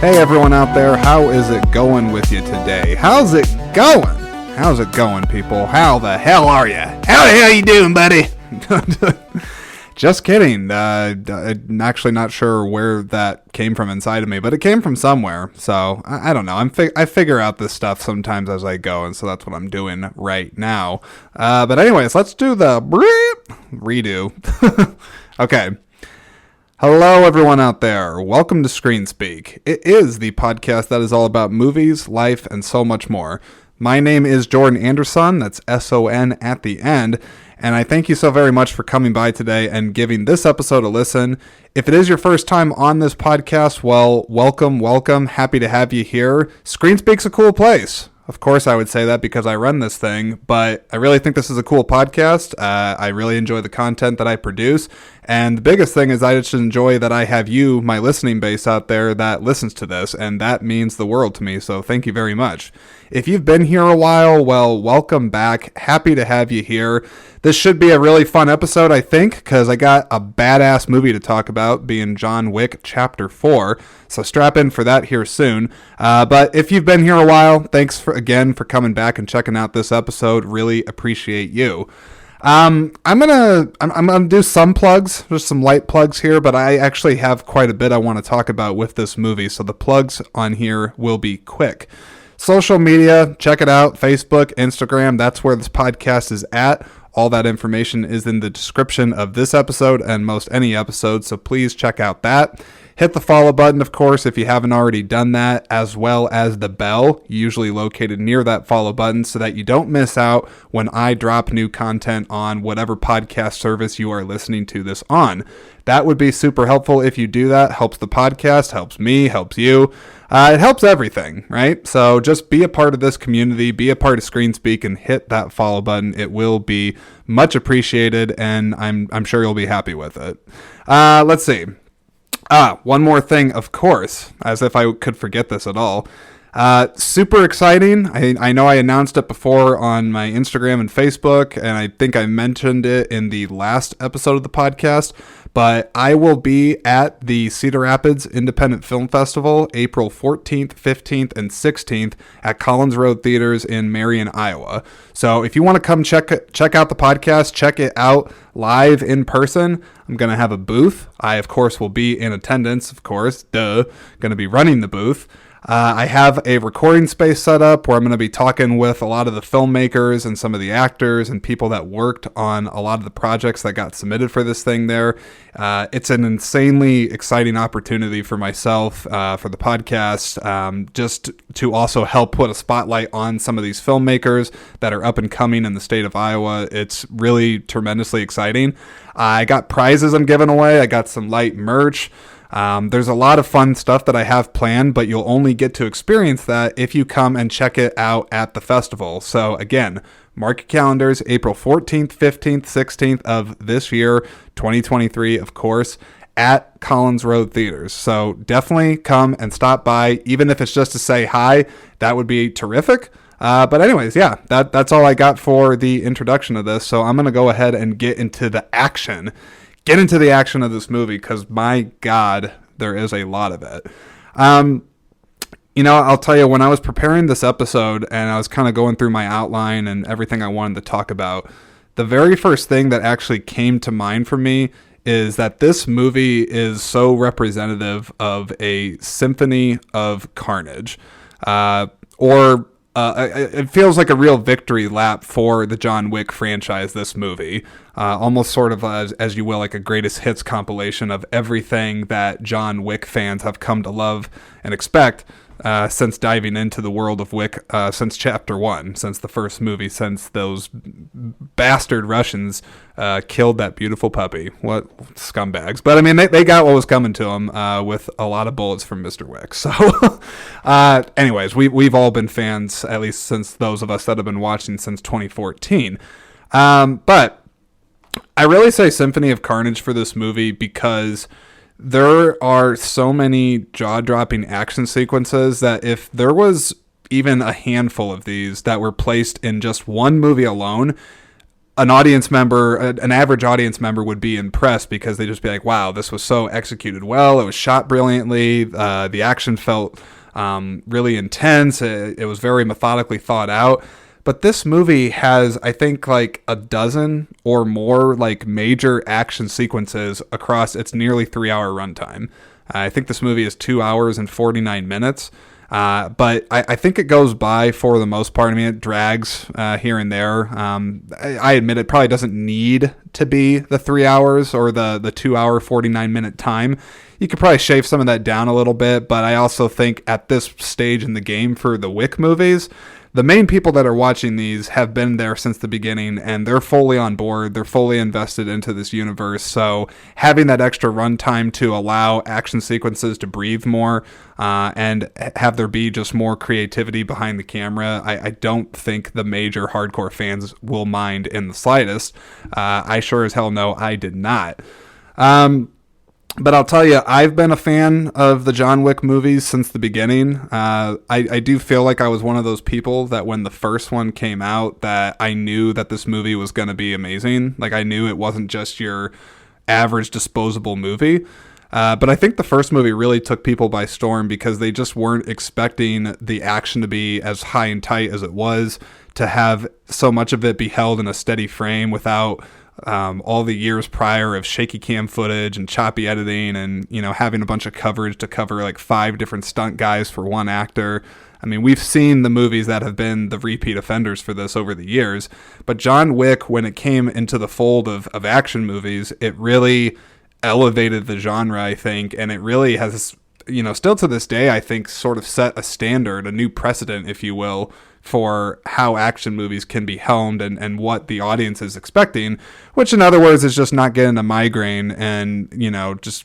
Hey everyone out there, how is it going with you today? How's it going? How's it going, people? How the hell are you? How the hell you doing, buddy? Just kidding. I'm actually not sure where that came from inside of me, but it came from somewhere. So I don't know. I figure out this stuff sometimes as I go, and so that's what I'm doing right now. But anyways, let's do the redo. Okay. Hello, everyone out there. Welcome to Screen Speak. It is the podcast that is all about movies, life, and so much more. My name is Jordan Anderson. That's S-O-N at the end. And I thank you so very much for coming by today and giving this episode a listen. If it is your first time on this podcast, well, welcome. Happy to have you here. Screen Speak's a cool place. Of course, I would say that because I run this thing, but I really think this is a cool podcast. I really enjoy the content that I produce. And the biggest thing is I just enjoy that I have you, my listening base out there that listens to this, and that means the world to me. So thank you very much. If you've been here a while, well, welcome back. Happy to have you here. This should be a really fun episode, I think, because I got a badass movie to talk about, being John Wick Chapter 4. So strap in for that here soon. But if you've been here a while, thanks again for coming back and checking out this episode. Really appreciate you. I'm gonna do some plugs, just some light plugs here, but I actually have quite a bit I want to talk about with this movie, so the plugs on here will be quick. Social media, check it out, Facebook, Instagram, that's where this podcast is at. All that information is in the description of this episode and most any episode, so please check out that. Hit the follow button, of course, if you haven't already done that, as well as the bell, usually located near that follow button, so that you don't miss out when I drop new content on whatever podcast service you are listening to this on. That would be super helpful if you do that. Helps the podcast, helps me, helps you. It helps everything, right? So just be a part of this community, be a part of Screen Speak, and hit that follow button. It will be much appreciated, and I'm sure you'll be happy with it. Let's see. One more thing, of course, as if I could forget this at all. Super exciting. I know I announced it before on my Instagram and Facebook, and I think I mentioned it in the last episode of the podcast, but I will be at the Cedar Rapids Independent Film Festival April 14th, 15th, and 16th at Collins Road Theaters in Marion, Iowa. So if you want to come check out the podcast, check it out live in person, I'm going to have a booth. I, of course, will be in attendance, of course. Going to be running the booth. I have a recording space set up where I'm going to be talking with a lot of the filmmakers and some of the actors and people that worked on a lot of the projects that got submitted for this thing there. It's an insanely exciting opportunity for myself, for the podcast, just to also help put a spotlight on some of these filmmakers that are up and coming in the state of Iowa. It's really tremendously exciting. I got prizes I'm giving away. I got some light merch. There's a lot of fun stuff that I have planned, but you'll only get to experience that if you come and check it out at the festival. So again, mark your calendars, April 14th, 15th, 16th of this year, 2023, of course, at Collins Road Theaters. So definitely come and stop by, even if it's just to say hi. That would be terrific. But anyways, yeah, that's all I got for the introduction of this. So I'm going to go ahead and get into the action. Get into the action of this movie, because my God, there is a lot of it. I'll tell you, when I was preparing this episode and I was kind of going through my outline and everything I wanted to talk about, the very first thing that actually came to mind for me is that this movie is so representative of a symphony of carnage, it feels like a real victory lap for the John Wick franchise, this movie. Almost sort of, as you will, like a greatest hits compilation of everything that John Wick fans have come to love and expect since diving into the world of Wick, since Chapter 1, since the first movie, since those bastard Russians killed that beautiful puppy. What scumbags. But I mean, they got what was coming to them with a lot of bullets from Mr. Wick. So anyways, we've all been fans, at least since those of us that have been watching since 2014. But I really say Symphony of Carnage for this movie because there are so many jaw-dropping action sequences that if there was even a handful of these that were placed in just one movie alone, an audience member, an average audience member would be impressed because they just be like, wow, this was so executed well. It was shot brilliantly. The action felt really intense. It was very methodically thought out. But this movie has, I think, like a dozen or more like major action sequences across its nearly 3-hour runtime. I think this movie is 2 hours and 49 minutes. But I think it goes by for the most part. I mean, it drags here and there. I admit it probably doesn't need to be the 3 hours or the 2 hour, 49 minute time. You could probably shave some of that down a little bit, but I also think at this stage in the game for the Wick movies, the main people that are watching these have been there since the beginning, and they're fully on board. They're fully invested into this universe. So having that extra runtime to allow action sequences to breathe more and have there be just more creativity behind the camera, I don't think the major hardcore fans will mind in the slightest. I sure as hell know I did not. But I'll tell you, I've been a fan of the John Wick movies since the beginning. I do feel like I was one of those people that when the first one came out, that I knew that this movie was going to be amazing. Like, I knew it wasn't just your average disposable movie. But I think the first movie really took people by storm because they just weren't expecting the action to be as high and tight as it was, to have so much of it be held in a steady frame without all the years prior of shaky cam footage and choppy editing and, you know, having a bunch of coverage to cover like 5 different stunt guys for one actor. I mean, we've seen the movies that have been the repeat offenders for this over the years, but John Wick, when it came into the fold of action movies, it really elevated the genre, I think, and it really has, you know, still to this day, I think, sort of set a standard, a new precedent, if you will, for how action movies can be helmed and what the audience is expecting, which in other words is just not getting a migraine and, you know, just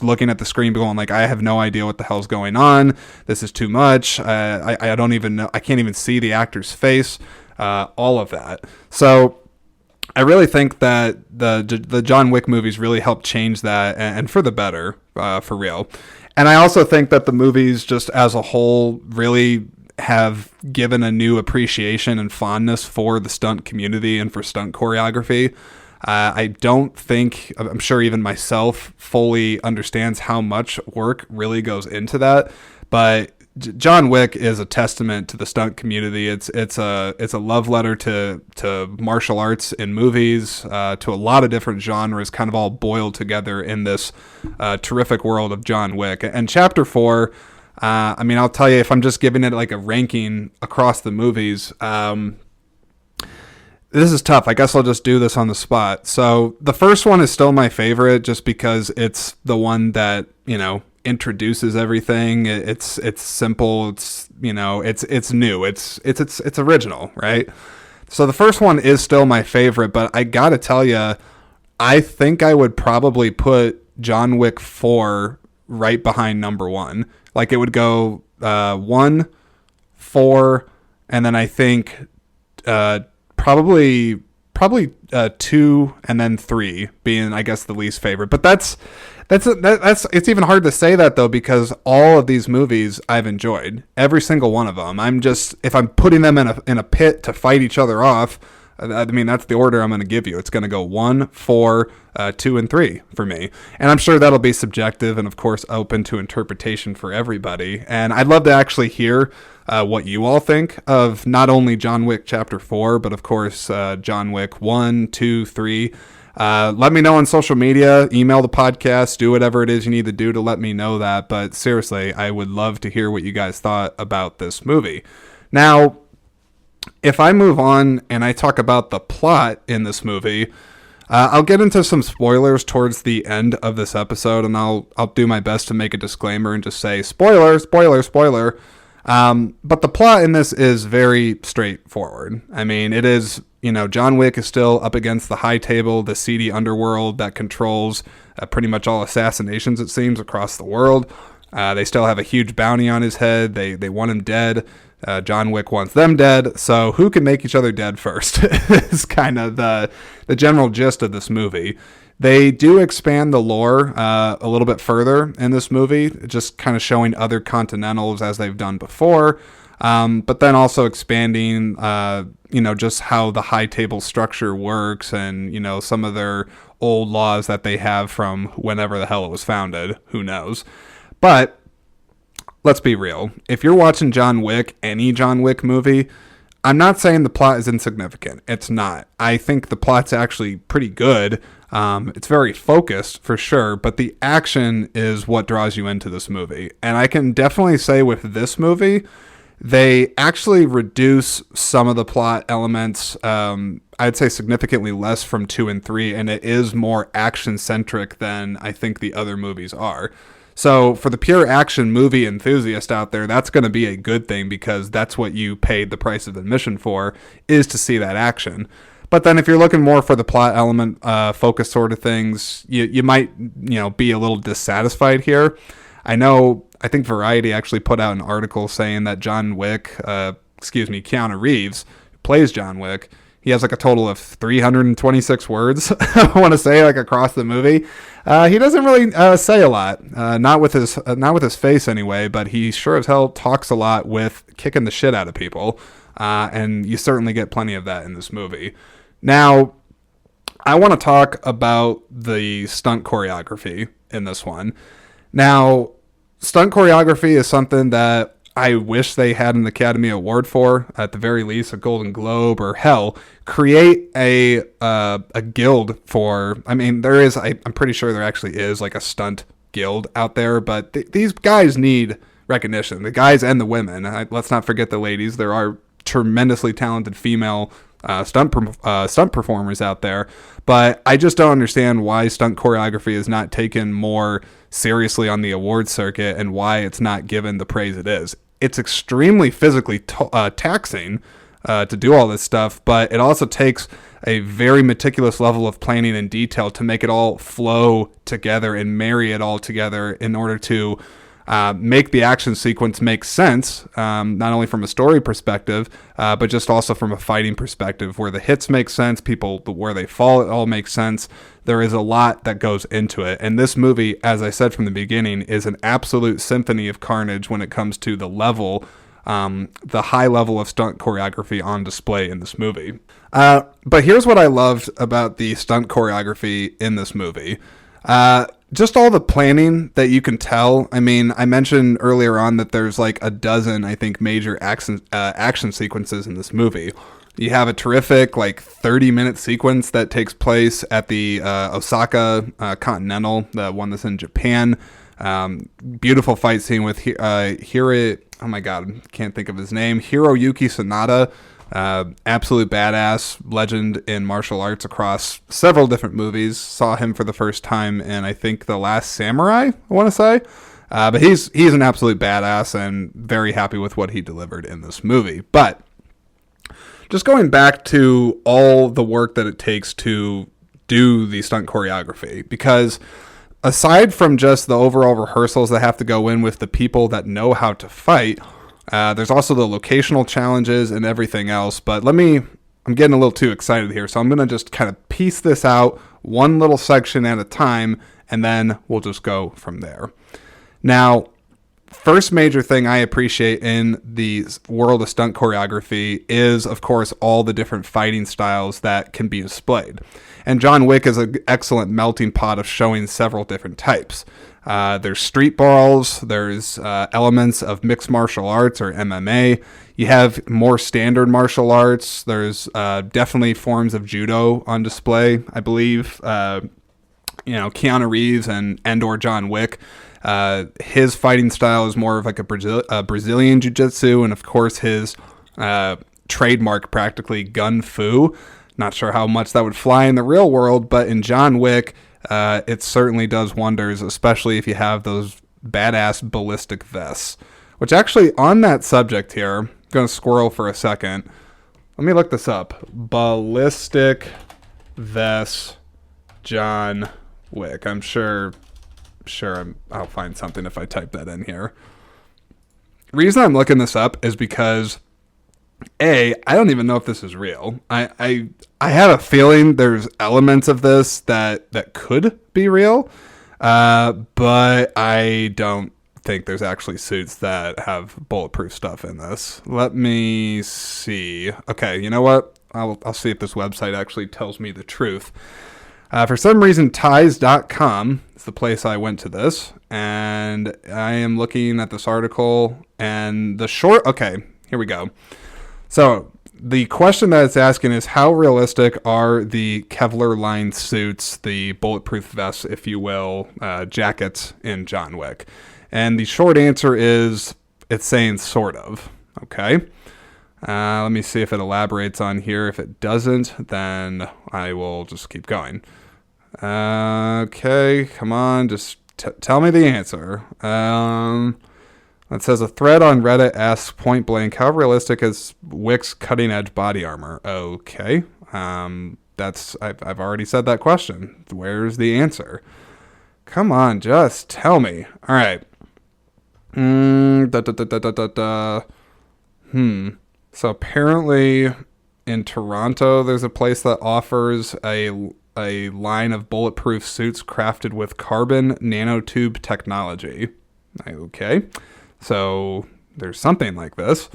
looking at the screen going like, I have no idea what the hell's going on. This is too much. I don't even know. I can't even see the actor's face, all of that. So I really think that the John Wick movies really helped change that and for the better, for real. And I also think that the movies just as a whole really have given a new appreciation and fondness for the stunt community and for stunt choreography. I don't think, I'm sure even myself fully understands how much work really goes into that, but John Wick is a testament to the stunt community. It's a love letter to martial arts in movies, to a lot of different genres, kind of all boiled together in this terrific world of John Wick. And Chapter 4, I mean, I'll tell you, if I'm just giving it like a ranking across the movies, this is tough. I guess I'll just do this on the spot. So the first one is still my favorite just because it's the one that, you know, introduces everything. It's simple. It's, you know, it's new. It's original, right? So the first one is still my favorite, but I got to tell you, I think I would probably put John Wick 4 right behind number 1. Like it would go 1, 4, and then I think probably 2, and then 3 being, I guess, the least favorite. But that's it's even hard to say that though, because all of these movies I've enjoyed, every single one of them. I'm just, if I'm putting them in a pit to fight each other off, I mean, that's the order I'm going to give you. It's going to go 1, 4, 2, and 3 for me. And I'm sure that'll be subjective and, of course, open to interpretation for everybody. And I'd love to actually hear what you all think of not only John Wick Chapter 4, but, of course, John Wick 1, 2, 3. Let me know on social media, email the podcast, do whatever it is you need to do to let me know that. But seriously, I would love to hear what you guys thought about this movie. Now, if I move on and I talk about the plot in this movie, I'll get into some spoilers towards the end of this episode, and I'll do my best to make a disclaimer and just say spoiler, spoiler, spoiler. But the plot in this is very straightforward. I mean, it is, you know, John Wick is still up against the high table, the seedy underworld that controls pretty much all assassinations, it seems, across the world. They still have a huge bounty on his head. They want him dead. John Wick wants them dead. So who can make each other dead first is kind of the general gist of this movie. They do expand the lore a little bit further in this movie, just kind of showing other Continentals as they've done before. But then also expanding, just how the high table structure works and, some of their old laws that they have from whenever the hell it was founded. Who knows? But let's be real. If you're watching John Wick, any John Wick movie, I'm not saying the plot is insignificant. It's not. I think the plot's actually pretty good. It's very focused for sure, but the action is what draws you into this movie. And I can definitely say with this movie, they actually reduce some of the plot elements. I'd say significantly less from 2 and 3, and it is more action-centric than I think the other movies are. So for the pure action movie enthusiast out there, that's going to be a good thing because that's what you paid the price of admission for, is to see that action. But then if you're looking more for the plot element focus sort of things, you might be a little dissatisfied here. I think Variety actually put out an article saying that Keanu Reeves, who plays John Wick, he has like a total of 326 words, I want to say, like across the movie. He doesn't really say a lot, not with his face anyway, but he sure as hell talks a lot with kicking the shit out of people. And you certainly get plenty of that in this movie. Now, I want to talk about the stunt choreography in this one. Now, stunt choreography is something that I wish they had an Academy Award for, at the very least a Golden Globe, or hell, create a guild for. I mean, there is. I'm pretty sure there actually is like a stunt guild out there, but these guys need recognition. The guys and the women. Let's not forget the ladies. There are tremendously talented female stunt performers out there, but I just don't understand why stunt choreography is not taken more seriously on the awards circuit and why it's not given the praise it is. It's extremely physically taxing to do all this stuff, but it also takes a very meticulous level of planning and detail to make it all flow together and marry it all together in order to make the action sequence make sense, not only from a story perspective, but just also from a fighting perspective, where the hits make sense, where they fall, it all makes sense. There is a lot that goes into it. And this movie, as I said from the beginning, is an absolute symphony of carnage when it comes to the high level of stunt choreography on display in this movie. But here's what I loved about the stunt choreography in this movie. Just all the planning that you can tell. I mean, I mentioned earlier on that there's like a dozen, I think, major action sequences in this movie. You have a terrific 30-minute sequence that takes place at the Osaka Continental, the one that's in Japan. Beautiful fight scene with Hiroyuki Sanada. Absolute badass, legend in martial arts across several different movies. Saw him for the first time in, I think, The Last Samurai, I want to say. But he's an absolute badass and very happy with what he delivered in this movie. But just going back to all the work that it takes to do the stunt choreography, because aside from just the overall rehearsals that have to go in with the people that know how to fight, there's also the locational challenges and everything else. But I'm getting a little too excited here, so I'm going to just kind of piece this out one little section at a time, and then we'll just go from there. Now, first major thing I appreciate in the world of stunt choreography is, of course, all the different fighting styles that can be displayed. And John Wick is an excellent melting pot of showing several different types. There's street brawls, there's elements of mixed martial arts or MMA. You have more standard martial arts. There's definitely forms of judo on display, I believe. Keanu Reeves and or John Wick. His fighting style is more of like a Brazilian jiu-jitsu, and of course his trademark practically gun fu. Not sure how much that would fly in the real world, but in John Wick, it certainly does wonders, especially if you have those badass ballistic vests. Which actually, on that subject here, I'm going to squirrel for a second. Let me look this up. Ballistic vest John Wick. I'm sure I'll find something if I type that in here. The reason I'm looking this up is because I don't even know if this is real. I have a feeling there's elements of this that could be real, but I don't think there's actually suits that have bulletproof stuff in this. Let me see. Okay, you know what? I'll see if this website actually tells me the truth. For some reason, ties.com is the place I went to this, and I am looking at this article, and okay, here we go. So the question that it's asking is, how realistic are the Kevlar lined suits, the bulletproof vests, if you will, jackets in John Wick? And the short answer is, it's saying sort of. Okay. Let me see if it elaborates on here. If it doesn't, then I will just keep going. Okay, come on, just tell me the answer. It says a thread on Reddit asks point blank, how realistic is Wick's cutting edge body armor? Okay, I've already said that question. Where's the answer? Come on, just tell me. All right. So apparently in Toronto, there's a place that offers a line of bulletproof suits crafted with carbon nanotube technology. Okay, so there's something like this.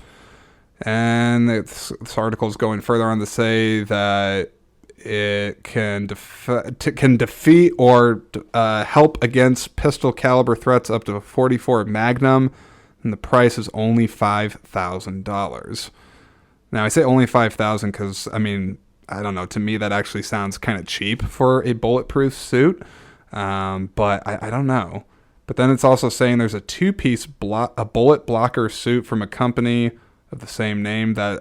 And this article is going further on to say that it can defeat or help against pistol caliber threats up to 44 Magnum, and the price is only $5,000. Now, I say only $5,000 because, I mean, I don't know. To me, that actually sounds kind of cheap for a bulletproof suit, but I don't know. But then it's also saying there's a two-piece a bullet blocker suit from a company of the same name that,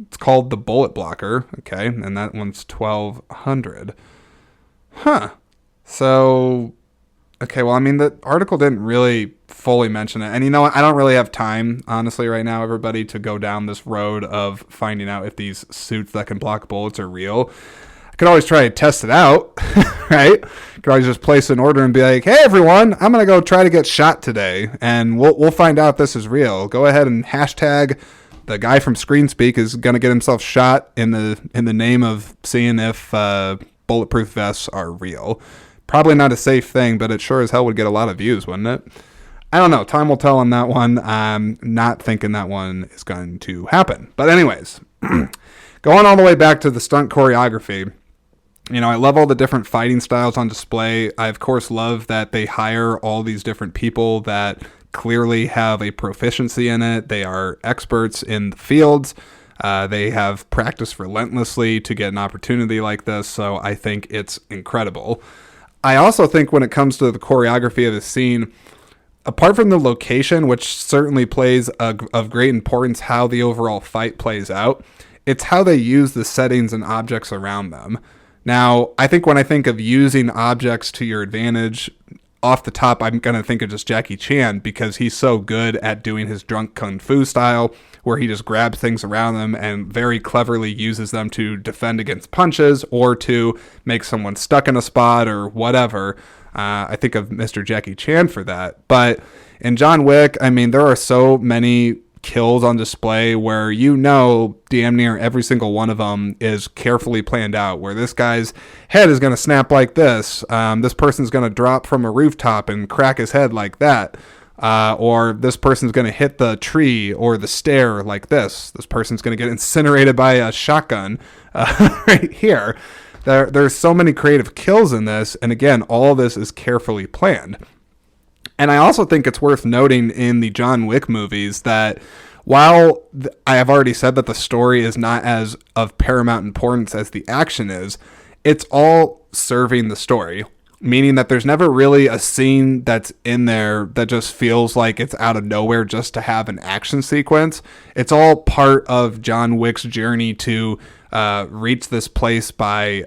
it's called the Bullet Blocker, okay, and that one's $1,200. Huh. So, okay, well, I mean, the article didn't really fully mention it. And you know what? I don't really have time, honestly, right now, everybody, to go down this road of finding out if these suits that can block bullets are real. I could always try to test it out, right? Could always just place an order and be like, hey, everyone, I'm going to go try to get shot today, and we'll find out if this is real. Go ahead and hashtag the guy from ScreenSpeak is going to get himself shot in the name of seeing if bulletproof vests are real. Probably not a safe thing, but it sure as hell would get a lot of views, wouldn't it? I don't know. Time will tell on that one. I'm not thinking that one is going to happen. But anyways, going all the way back to the stunt choreography, you know, I love all the different fighting styles on display. I, of course, love that they hire all these different people that clearly have a proficiency in it. They are experts in the fields. They have practiced relentlessly to get an opportunity like this. So I think it's incredible. I also think when it comes to the choreography of the scene, apart from the location, which certainly plays of great importance how the overall fight plays out, it's how they use the settings and objects around them. Now, I think when I think of using objects to your advantage, off the top, I'm going to think of just Jackie Chan because he's so good at doing his drunk kung fu style where he just grabs things around them and very cleverly uses them to defend against punches or to make someone stuck in a spot or whatever. I think of Mr. Jackie Chan for that. But in John Wick, I mean, there are so many kills on display where you know damn near every single one of them is carefully planned out, where this guy's head is going to snap like this. This person's going to drop from a rooftop and crack his head like that. Or this person's going to hit the tree or the stair like this. This person's going to get incinerated by a shotgun right here. There's so many creative kills in this. And again, all of this is carefully planned. And I also think it's worth noting in the John Wick movies that while I have already said that the story is not as of paramount importance as the action is, it's all serving the story. Meaning that there's never really a scene that's in there that just feels like it's out of nowhere just to have an action sequence. It's all part of John Wick's journey to reach this place by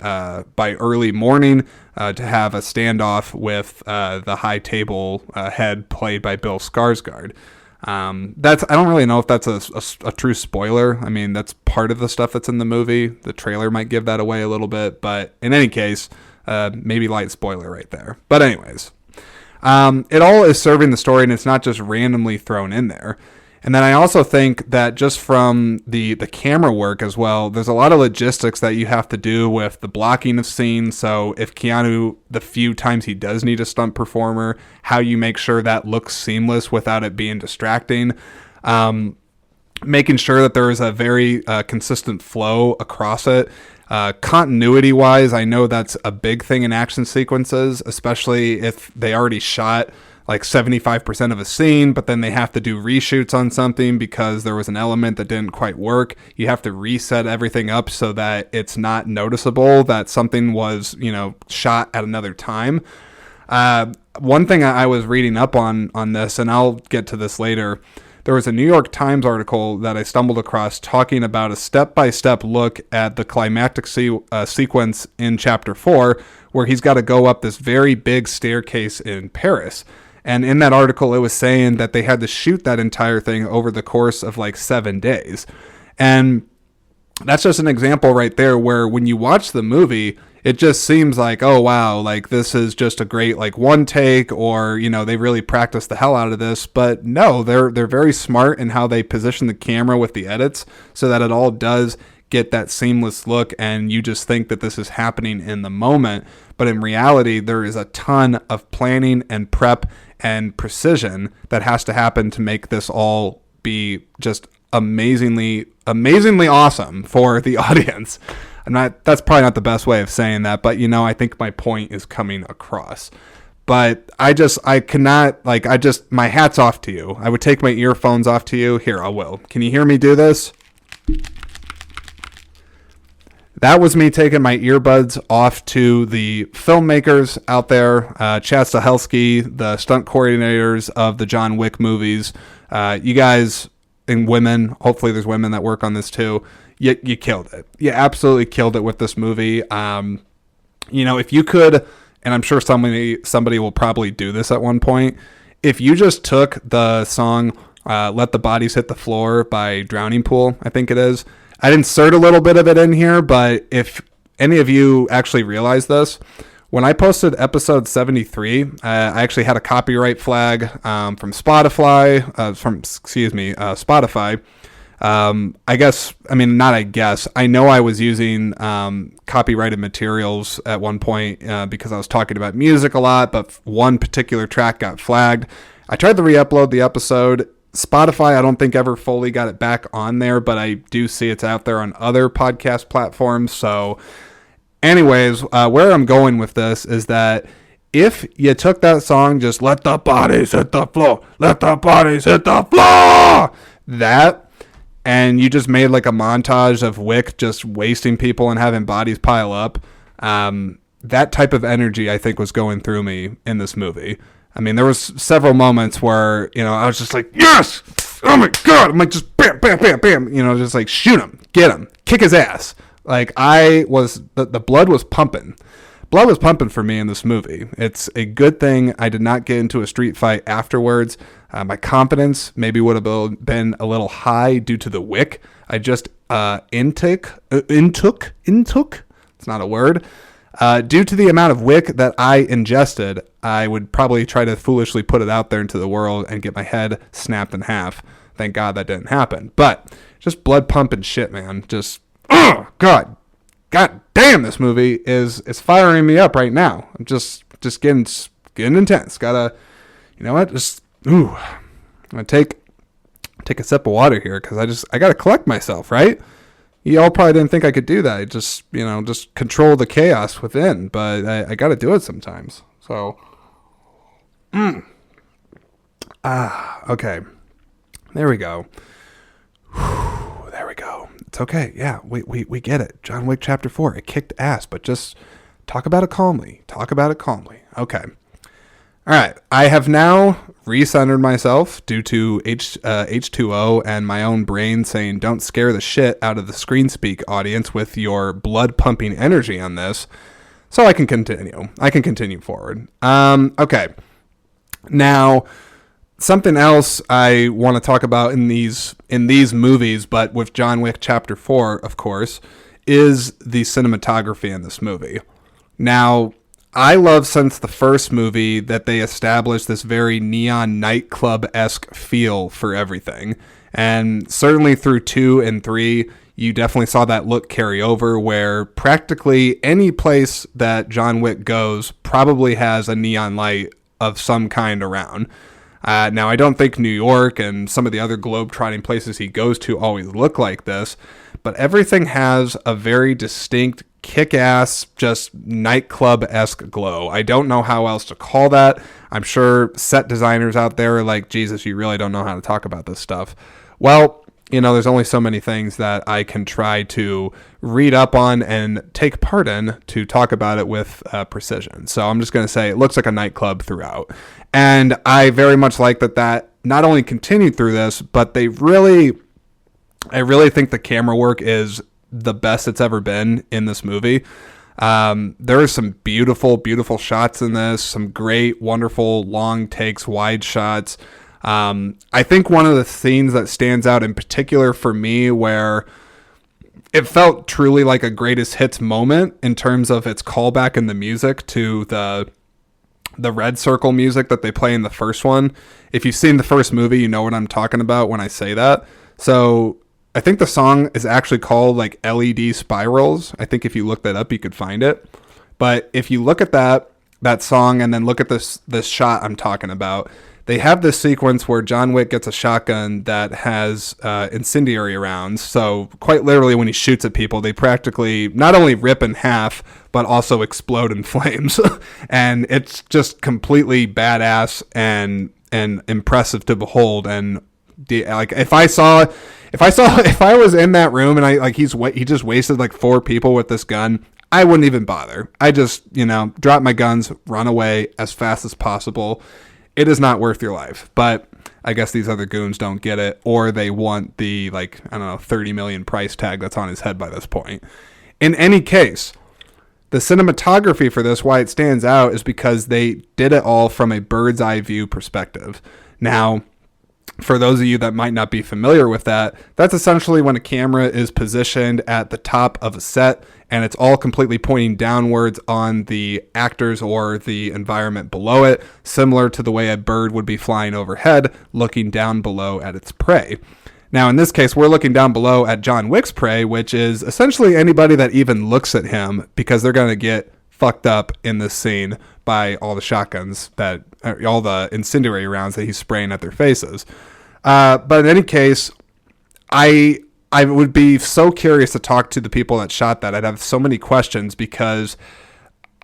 early morning to have a standoff with the high table head played by Bill Skarsgård. I don't really know if that's a true spoiler. I mean, that's part of the stuff that's in the movie. The trailer might give that away a little bit, but in any case, maybe light spoiler right there. But anyways, it all is serving the story, and it's not just randomly thrown in there. And then I also think that just from the camera work as well, there's a lot of logistics that you have to do with the blocking of scenes. So if Keanu, the few times he does need a stunt performer, how you make sure that looks seamless without it being distracting. Making sure that there is a very consistent flow across it. Continuity wise, I know that's a big thing in action sequences, especially if they already shot like 75% of a scene, but then they have to do reshoots on something because there was an element that didn't quite work. You have to reset everything up so that it's not noticeable that something was, shot at another time. One thing I was reading up on this, and I'll get to this later, there was a New York Times article that I stumbled across talking about a step-by-step look at the climactic sequence in Chapter 4, where he's got to go up this very big staircase in Paris. And in that article, it was saying that they had to shoot that entire thing over the course of like 7 days. And that's just an example right there where when you watch the movie, it just seems like, oh, wow, like this is just a great like one take, or, they really practiced the hell out of this. But no, they're very smart in how they position the camera with the edits so that it all does get that seamless look, and you just think that this is happening in the moment. But in reality, there is a ton of planning and prep and precision that has to happen to make this all be just amazingly awesome for the audience. That's probably not the best way of saying that, but I think my point is coming across. But my hat's off to you. I would take my earphones off to you. Here, I will. Can you hear me do this? That was me taking my earbuds off to the filmmakers out there, Chad Stahelski, the stunt coordinators of the John Wick movies. You guys and women, hopefully there's women that work on this too. You killed it. You absolutely killed it with this movie. If you could, and I'm sure somebody will probably do this at one point, if you just took the song Let the Bodies Hit the Floor by Drowning Pool, I think it is, I'd insert a little bit of it in here, but if any of you actually realize this, when I posted episode 73, I actually had a copyright flag from Spotify. Spotify. I know I was using copyrighted materials at one point because I was talking about music a lot, but one particular track got flagged. I tried to re-upload the episode. Spotify, I don't think ever fully got it back on there, but I do see it's out there on other podcast platforms. So anyways, where I'm going with this is that if you took that song, just let the bodies hit the floor, let the bodies hit the floor, and you just made like a montage of Wick just wasting people and having bodies pile up, that type of energy I think was going through me in this movie. I mean, there was several moments where, I was just like, yes! Oh my God! I'm like, just bam, bam, bam, bam, just like shoot him, get him, kick his ass. Like the blood was pumping. Blood was pumping for me in this movie. It's a good thing I did not get into a street fight afterwards. My confidence maybe would have been a little high due to the Wick I just intook. It's not a word. Due to the amount of Wick that I ingested, I would probably try to foolishly put it out there into the world and get my head snapped in half. Thank God that didn't happen. But just blood pumping shit, man. Just, oh, God damn, this movie is firing me up right now. I'm just getting intense. Gotta, you know what? I'm gonna take a sip of water here because I gotta collect myself, right? You all probably didn't think I could do that. I just control the chaos within, but I got to do it sometimes. So, okay. There we go. There we go. It's okay. Yeah, we get it. John Wick Chapter 4, it kicked ass, but just talk about it calmly. Okay. All right. I have now recentered myself due to H2O and my own brain saying don't scare the shit out of the screen speak audience with your blood pumping energy on this, so I can continue forward. Okay. Now, something else I want to talk about in these movies, but with John Wick Chapter 4, of course, is the cinematography in this movie. Now, I love since the first movie that they established this very neon nightclub-esque feel for everything. And certainly through 2 and 3, you definitely saw that look carry over where practically any place that John Wick goes probably has a neon light of some kind around. Now, I don't think New York and some of the other globe-trotting places he goes to always look like this, but everything has a very distinct, kick-ass, just nightclub-esque glow. I don't know how else to call that. I'm sure set designers out there are like, Jesus, you really don't know how to talk about this stuff. Well, there's only so many things that I can try to read up on and take part in to talk about it with precision. So I'm just going to say it looks like a nightclub throughout. And I very much like that not only continued through this, but I really think the camera work is the best it's ever been in this movie. There are some beautiful, beautiful shots in this, some great, wonderful long takes, wide shots. I think one of the scenes that stands out in particular for me where it felt truly like a greatest hits moment in terms of its callback in the music to the red circle music that they play in the first one. If you've seen the first movie, you know what I'm talking about when I say that. So I think the song is actually called like LED Spirals. I think if you look that up, you could find it. But if you look at that song and then look at this shot I'm talking about, they have this sequence where John Wick gets a shotgun that has incendiary rounds. So quite literally when he shoots at people, they practically not only rip in half, but also explode in flames. And it's just completely badass and impressive to behold. And if I was in that room and he just wasted like 4 people with this gun, I wouldn't even bother. I just, drop my guns, run away as fast as possible. It is not worth your life, but I guess these other goons don't get it, or they want the, 30 million price tag that's on his head by this point. In any case, the cinematography for this, why it stands out, is because they did it all from a bird's eye view perspective. Now, for those of you that might not be familiar with that, that's essentially when a camera is positioned at the top of a set and it's all completely pointing downwards on the actors or the environment below it, similar to the way a bird would be flying overhead, looking down below at its prey. Now, in this case, we're looking down below at John Wick's prey, which is essentially anybody that even looks at him, because they're going to get fucked up in this scene by all the shotguns all the incendiary rounds that he's spraying at their faces. But in any case, I would be so curious to talk to the people that shot that. I'd have so many questions because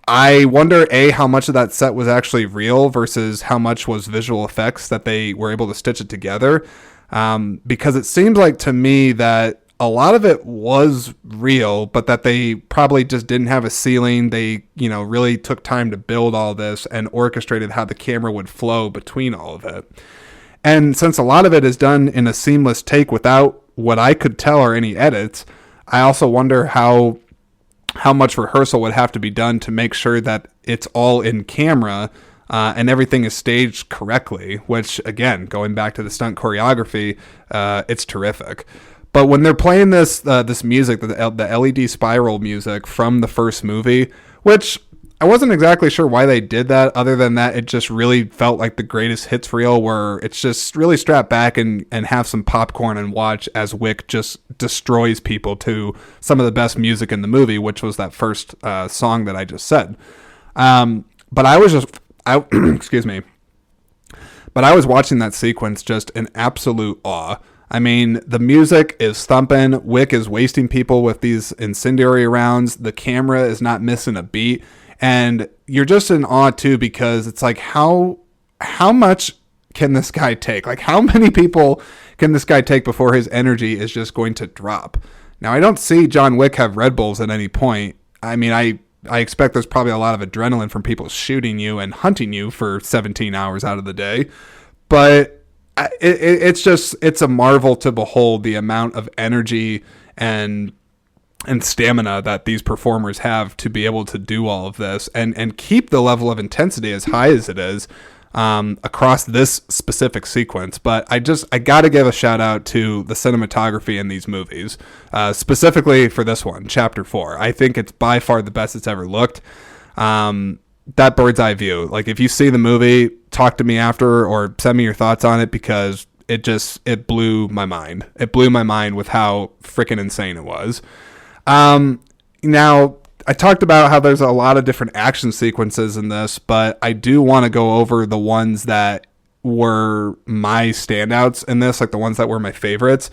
I wonder, A, how much of that set was actually real versus how much was visual effects that they were able to stitch it together. Because it seems like to me that a lot of it was real, but that they probably just didn't have a ceiling. They, really took time to build all this and orchestrated how the camera would flow between all of it. And since a lot of it is done in a seamless take without what I could tell are any edits, I also wonder how much rehearsal would have to be done to make sure that it's all in camera and everything is staged correctly, which, again, going back to the stunt choreography, it's terrific. But when they're playing this music, the LED spiral music from the first movie, which I wasn't exactly sure why they did that, other than that it just really felt like the greatest hits reel where it's just really strap back and have some popcorn and watch as Wick just destroys people to some of the best music in the movie, which was that first song that I just said. But I was excuse me. But I was watching that sequence just in absolute awe. I mean, the music is thumping. Wick is wasting people with these incendiary rounds. The camera is not missing a beat. And you're just in awe, too, because it's like, how much can this guy take? Like, how many people can this guy take before his energy is just going to drop? Now, I don't see John Wick have Red Bulls at any point. I mean, I expect there's probably a lot of adrenaline from people shooting you and hunting you for 17 hours out of the day. But it's a marvel to behold the amount of energy and stamina that these performers have to be able to do all of this and keep the level of intensity as high as it is across this specific sequence. But I got to give a shout out to the cinematography in these movies, specifically for this one, Chapter 4. I think it's by far the best it's ever looked. that bird's eye view. Like, if you see the movie, talk to me after or send me your thoughts on it, because it blew my mind. It blew my mind with how freaking insane it was. Now, I talked about how there's a lot of different action sequences in this, but I do want to go over the ones that were my standouts in this, like the ones that were my favorites.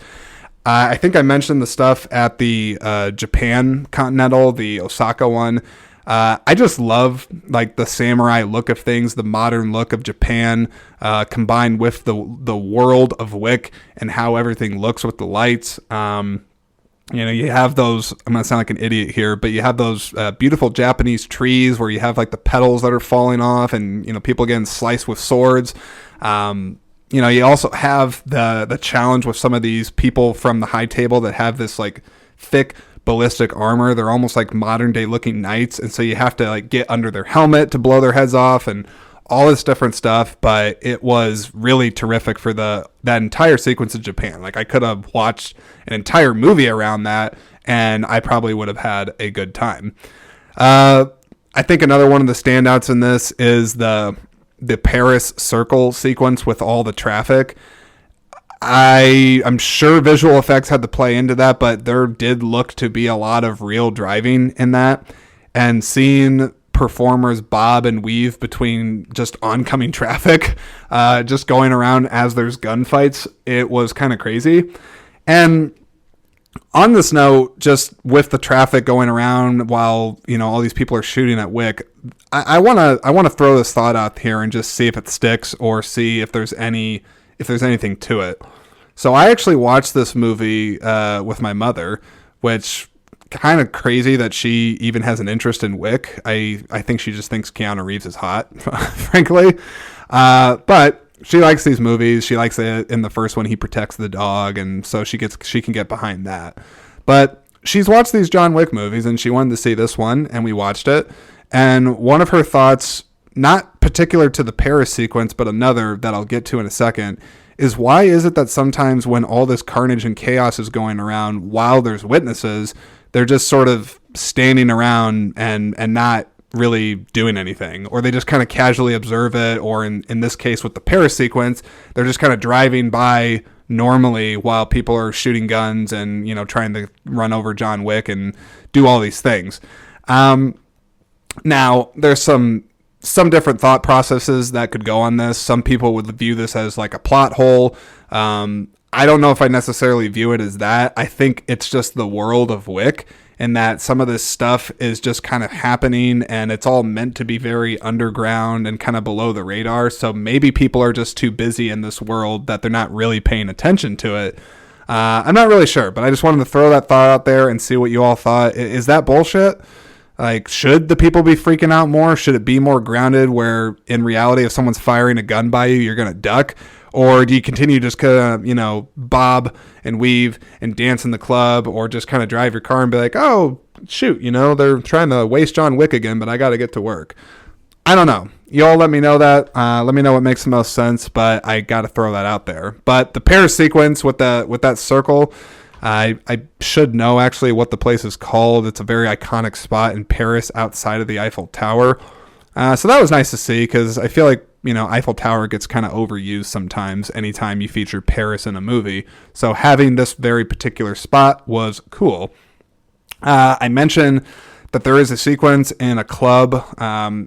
I think I mentioned the stuff at the Japan Continental, the Osaka one. I just love like the samurai look of things, the modern look of Japan, combined with the world of Wick and how everything looks with the lights. You have those, I'm going to sound like an idiot here, but you have those beautiful Japanese trees where you have like the petals that are falling off and, people getting sliced with swords. You also have the challenge with some of these people from the high table that have this like thick ballistic armor. They're almost like modern day looking knights. And so you have to like get under their helmet to blow their heads off and all this different stuff. But it was really terrific for that entire sequence of Japan. Like, I could have watched an entire movie around that and I probably would have had a good time. I think another one of the standouts in this is the Paris circle sequence with all the traffic. I'm sure visual effects had to play into that, but there did look to be a lot of real driving in that. And seeing performers bob and weave between just oncoming traffic, just going around as there's gunfights, it was kind of crazy. And on this note, just with the traffic going around while, all these people are shooting at Wick, I want to throw this thought out here and just see if it sticks or see if there's anything to it. So I actually watched this movie with my mother, which kind of crazy that she even has an interest in Wick. I think she just thinks Keanu Reeves is hot, frankly. But she likes these movies. She likes it in the first one. He protects the dog, and so she can get behind that. But she's watched these John Wick movies, and she wanted to see this one, and we watched it. And one of her thoughts, not particular to the Paris sequence, but another that I'll get to in a second, is why is it that sometimes when all this carnage and chaos is going around while there's witnesses, they're just sort of standing around and not really doing anything, or they just kind of casually observe it, or in this case with the Paris sequence, they're just kind of driving by normally while people are shooting guns and trying to run over John Wick and do all these things. Now there's some different thought processes that could go on this. Some people would view this as like a plot hole. I don't know if I necessarily view it as that. I think it's just the world of Wick, and that some of this stuff is just kind of happening and it's all meant to be very underground and kind of below the radar. So maybe people are just too busy in this world that they're not really paying attention to it. I'm not really sure, but I just wanted to throw that thought out there and see what you all thought. Is that bullshit? Like, should the people be freaking out more? Should it be more grounded where in reality, if someone's firing a gun by you, you're going to duck? Or do you continue just kind of, bob and weave and dance in the club, or just kind of drive your car and be like, oh, shoot, they're trying to waste John Wick again, but I got to get to work. I don't know. You all let me know that. Let me know what makes the most sense, but I got to throw that out there. But the Paris sequence with that circle, I should know actually what the place is called. It's a very iconic spot in Paris outside of the Eiffel Tower. So that was nice to see, because I feel like, Eiffel Tower gets kind of overused sometimes anytime you feature Paris in a movie. So having this very particular spot was cool. I mentioned that there is a sequence in a club,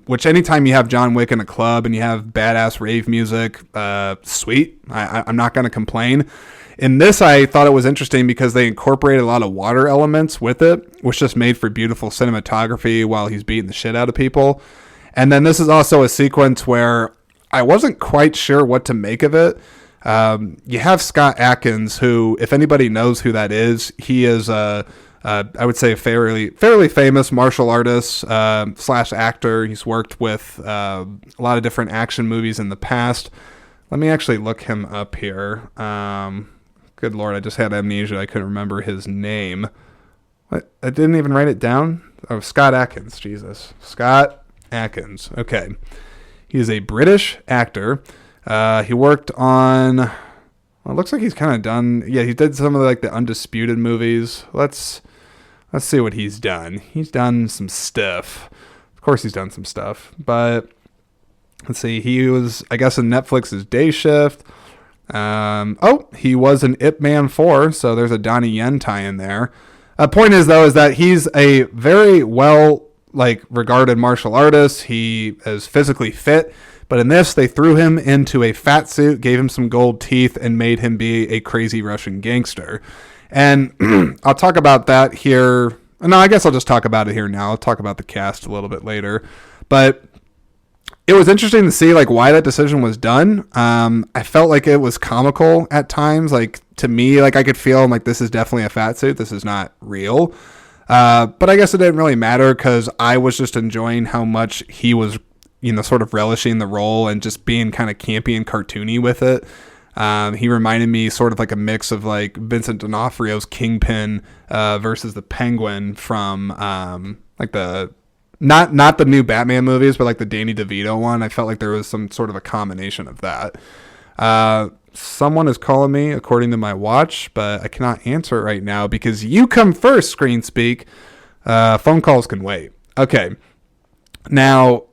which anytime you have John Wick in a club and you have badass rave music, sweet. I'm not going to complain. In this, I thought it was interesting because they incorporated a lot of water elements with it, which just made for beautiful cinematography while he's beating the shit out of people. And then this is also a sequence where I wasn't quite sure what to make of it. You have Scott Adkins, who, if anybody knows who that is, he is I would say a fairly famous martial artist / actor. He's worked with a lot of different action movies in the past. Let me actually look him up here. Good Lord, I just had amnesia. I couldn't remember his name. I didn't even write it down. Oh, Scott Adkins. Jesus. Scott Adkins. Okay. He is a British actor. He worked on... Well, it looks like he's kind of done... Yeah, he did some of the Undisputed movies. Let's see what he's done. He's done some stuff. Of course he's done some stuff. But let's see. He was, I guess, in Netflix's Day Shift. He was in Ip Man 4, so there's a Donnie Yen tie-in there. Point is, though, is that he's a very regarded martial artist. He is physically fit, but in this, they threw him into a fat suit, gave him some gold teeth, and made him be a crazy Russian gangster. And I'll talk about that here. No, I guess I'll just talk about it here now. I'll talk about the cast a little bit later. But it was interesting to see why that decision was done. I felt like it was comical at times. To me, I could feel this is definitely a fat suit. This is not real. But I guess it didn't really matter because I was just enjoying how much he was, sort of relishing the role and just being kind of campy and cartoony with it. He reminded me sort of like a mix of Vincent D'Onofrio's Kingpin versus the Penguin from the not the new Batman movies, but the Danny DeVito one. I felt like there was some sort of a combination of that. Someone is calling me according to my watch, but I cannot answer it right now because you come first, Screen Speak. Phone calls can wait. Okay. Now,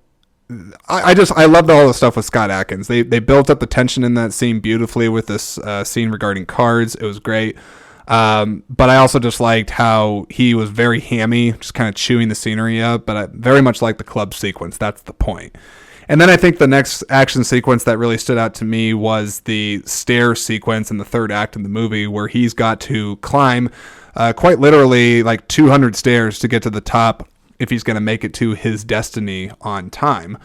I loved all the stuff with Scott Adkins. They built up the tension in that scene beautifully with this scene regarding cards. It was great. But I also just liked how he was very hammy, just kind of chewing the scenery up. But I very much liked the club sequence. That's the point. And then I think the next action sequence that really stood out to me was the stair sequence in the third act of the movie where he's got to climb quite literally 200 stairs to get to the top if he's going to make it to his destiny on time.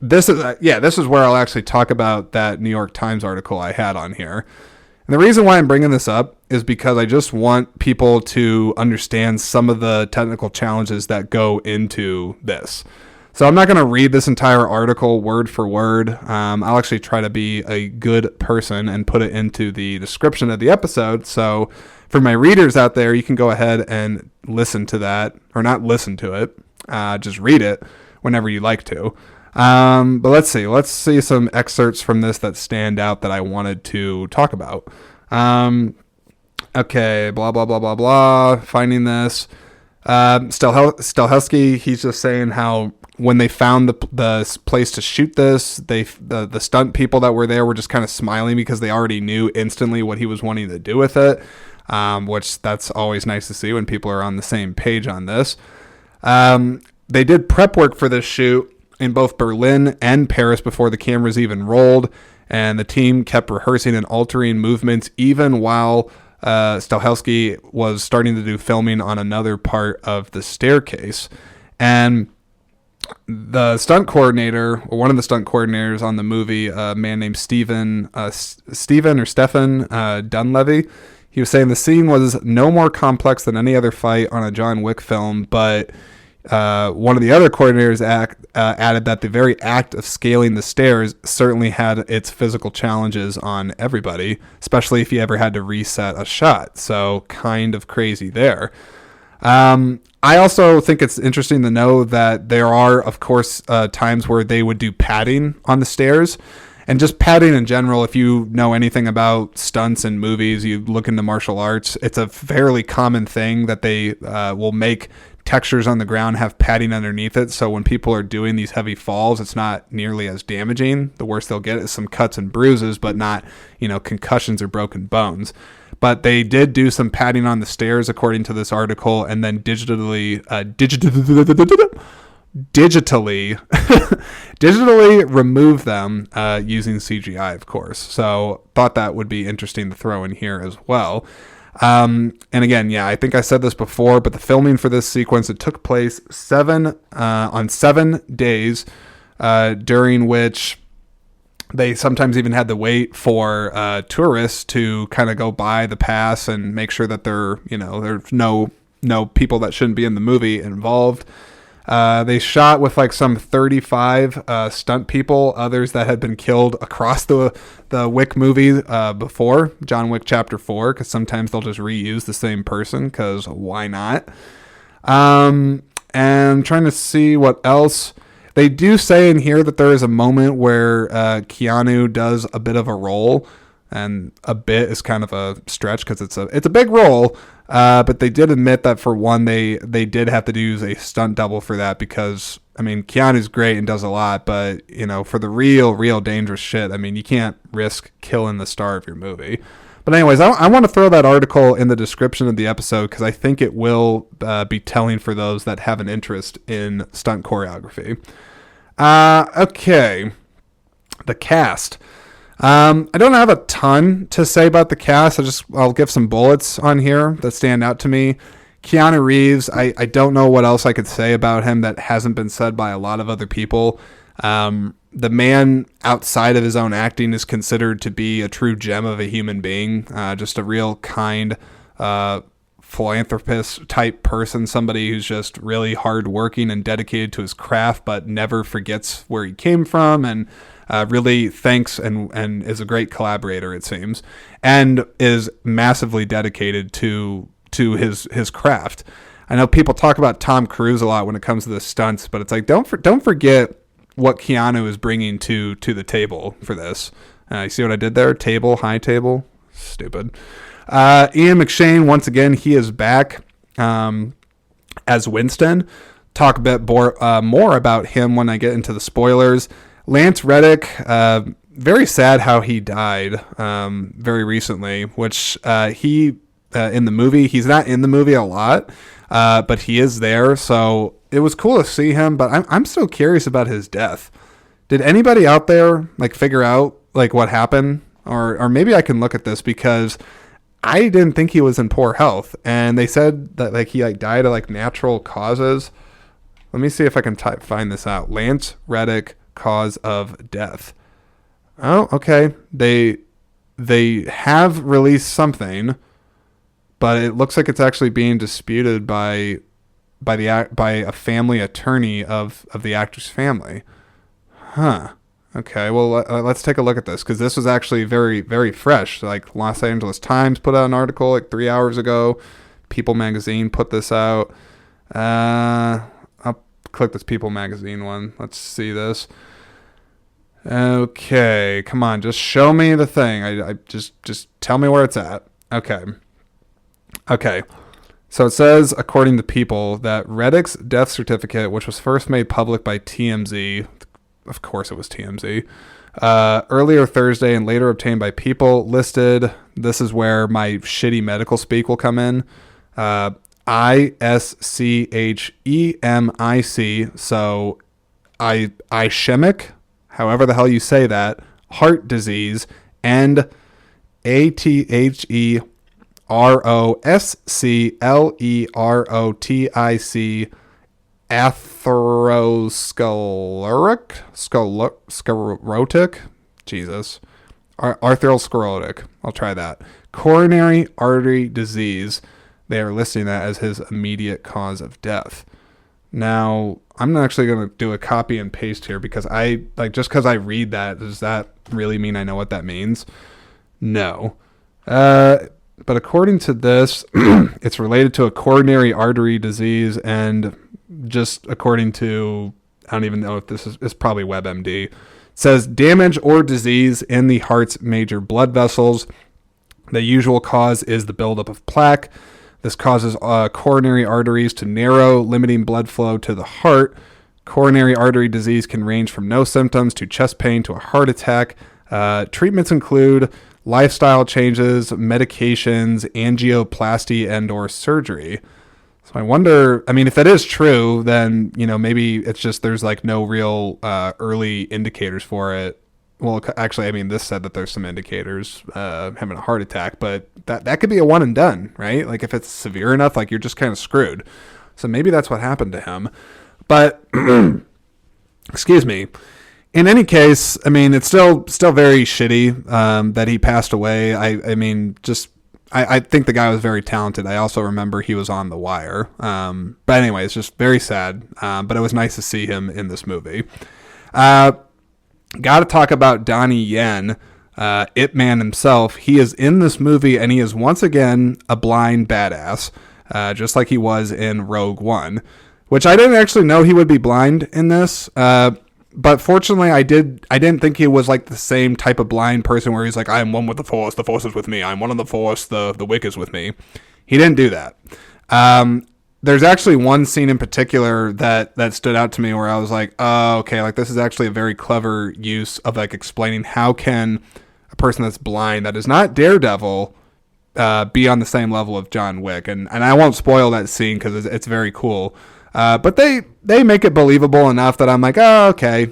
This is where I'll actually talk about that New York Times article I had on here. And the reason why I'm bringing this up is because I just want people to understand some of the technical challenges that go into this. So I'm not going to read this entire article word for word. I'll actually try to be a good person and put it into the description of the episode. So for my readers out there, you can go ahead and listen to that, or not listen to it. Just read it whenever you like to. But let's see some excerpts from this that stand out that I wanted to talk about. Okay, blah, blah, blah, blah, blah. Finding this. Stelhelsky, he's just saying how when they found the place to shoot this, the stunt people that were there were just kind of smiling because they already knew instantly what he was wanting to do with it, which that's always nice to see when people are on the same page on this. They did prep work for this shoot in both Berlin and Paris before the cameras even rolled, and the team kept rehearsing and altering movements even while Stelhelsky was starting to do filming on another part of the staircase. And the stunt coordinator, or one of the stunt coordinators on the movie, a man named Stefan Dunlevy, he was saying the scene was no more complex than any other fight on a John Wick film, but one of the other coordinators added that the very act of scaling the stairs certainly had its physical challenges on everybody, especially if you ever had to reset a shot. So kind of crazy there. I also think it's interesting to know that there are, of course, times where they would do padding on the stairs. And just padding in general, if you know anything about stunts in movies, you look into martial arts, it's a fairly common thing that they will make textures on the ground have padding underneath it. So when people are doing these heavy falls, it's not nearly as damaging. The worst they'll get is some cuts and bruises, but not, concussions or broken bones. But they did do some padding on the stairs, according to this article, and then digitally remove them using CGI, of course. So thought that would be interesting to throw in here as well. And again, I think I said this before, but the filming for this sequence, it took place on 7 days, during which they sometimes even had to wait for tourists to kind of go by the pass and make sure that there's no people that shouldn't be in the movie involved. They shot with some 35 stunt people, others that had been killed across the Wick movie before, John Wick Chapter 4, because sometimes they'll just reuse the same person, because why not? And trying to see what else. They do say in here that there is a moment where Keanu does a bit of a roll. and a bit is kind of a stretch because it's a big role. But they did admit that for one, they did have to use a stunt double for that because, I mean, Keanu's great and does a lot, but, for the real dangerous shit, I mean, you can't risk killing the star of your movie. But anyways, I want to throw that article in the description of the episode because I think it will be telling for those that have an interest in stunt choreography. Okay. The cast. I don't have a ton to say about the cast. I'll give some bullets on here that stand out to me. Keanu Reeves, I don't know what else I could say about him that hasn't been said by a lot of other people. The man outside of his own acting is considered to be a true gem of a human being, just a real kind philanthropist type person, somebody who's just really hardworking and dedicated to his craft, but never forgets where he came from and really thanks and is a great collaborator, it seems, and is massively dedicated to his craft. I know people talk about Tom Cruise a lot when it comes to the stunts, but it's like don't forget what Keanu is bringing to the table for this. You see what I did there? High table. Stupid. Ian McShane, once again, he is back as Winston. Talk a bit more about him when I get into the spoilers. Lance Reddick, very sad how he died very recently, which he in the movie, he's not in the movie a lot, but he is there, so it was cool to see him, but I'm still curious about his death. Did anybody out there figure out what happened? Or maybe I can look at this because I didn't think he was in poor health, and they said that he died of natural causes. Let me see if I can find this out. Lance Reddick, cause of death. Oh, okay. They have released something, but it looks like it's actually being disputed by a family attorney of the actor's family. Huh. Okay, well, let's take a look at this, because this was actually very, very fresh. Los Angeles Times put out an article 3 hours ago. People Magazine put this out. I'll click this People Magazine one. Let's see this. Okay, come on, just show me the thing. I just tell me where it's at. Okay. So it says, according to People, that Reddick's death certificate, which was first made public by TMZ, of course it was TMZ, earlier Thursday and later obtained by People, listed, this is where my shitty medical speak will come in, ISCHEMIC, so ischemic, however the hell you say that, heart disease, and ATHEROSCLEROTIC atherosclerotic, Jesus, arteriosclerotic, I'll try that, coronary artery disease. They are listing that as his immediate cause of death. Now, I'm not actually going to do a copy and paste here because just because I read that, does that really mean I know what that means? No. But according to this, it's related to a coronary artery disease, and just according to, I don't even know if this is probably WebMD, it says damage or disease in the heart's major blood vessels. The usual cause is the buildup of plaque. This causes coronary arteries to narrow, limiting blood flow to the heart. Coronary artery disease can range from no symptoms to chest pain to a heart attack. Treatments include lifestyle changes, medications, angioplasty, and/or surgery. So I wonder, if that is true, then, maybe it's just there's no real early indicators for it. Well, actually, this said that there's some indicators having a heart attack, but that could be a one and done, right? If it's severe enough, you're just kind of screwed. So maybe that's what happened to him. But, excuse me. In any case, it's still very shitty that he passed away. I think the guy was very talented. I also remember he was on The Wire. But anyway, it's just very sad. But it was nice to see him in this movie. Got to talk about Donnie Yen, Ip Man himself. He is in this movie, and he is once again a blind badass, just like he was in Rogue One, which I didn't actually know he would be blind in this. But fortunately, I didn't think he was like the same type of blind person where he's like, I am one with the Force is with me. I'm one of the Force, the Wick is with me. He didn't do that. There's actually one scene in particular that stood out to me where I was like, oh, okay, like this is actually a very clever use of like explaining how can a person that's blind, that is not Daredevil, be on the same level of John Wick. And I won't spoil that scene because it's very cool. But they make it believable enough that I'm like, oh, okay,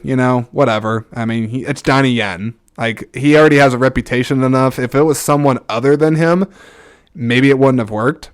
whatever. I mean, it's Donnie Yen. Like, he already has a reputation enough. If it was someone other than him, maybe it wouldn't have worked.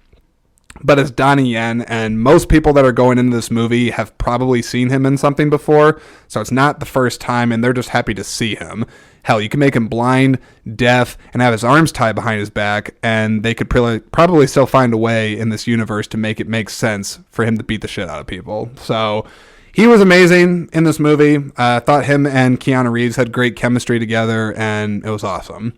But it's Donnie Yen, and most people that are going into this movie have probably seen him in something before, so it's not the first time, and they're just happy to see him. Hell, you can make him blind, deaf, and have his arms tied behind his back, and they could probably still find a way in this universe to make it make sense for him to beat the shit out of people. So he was amazing in this movie. I thought him and Keanu Reeves had great chemistry together, and it was awesome.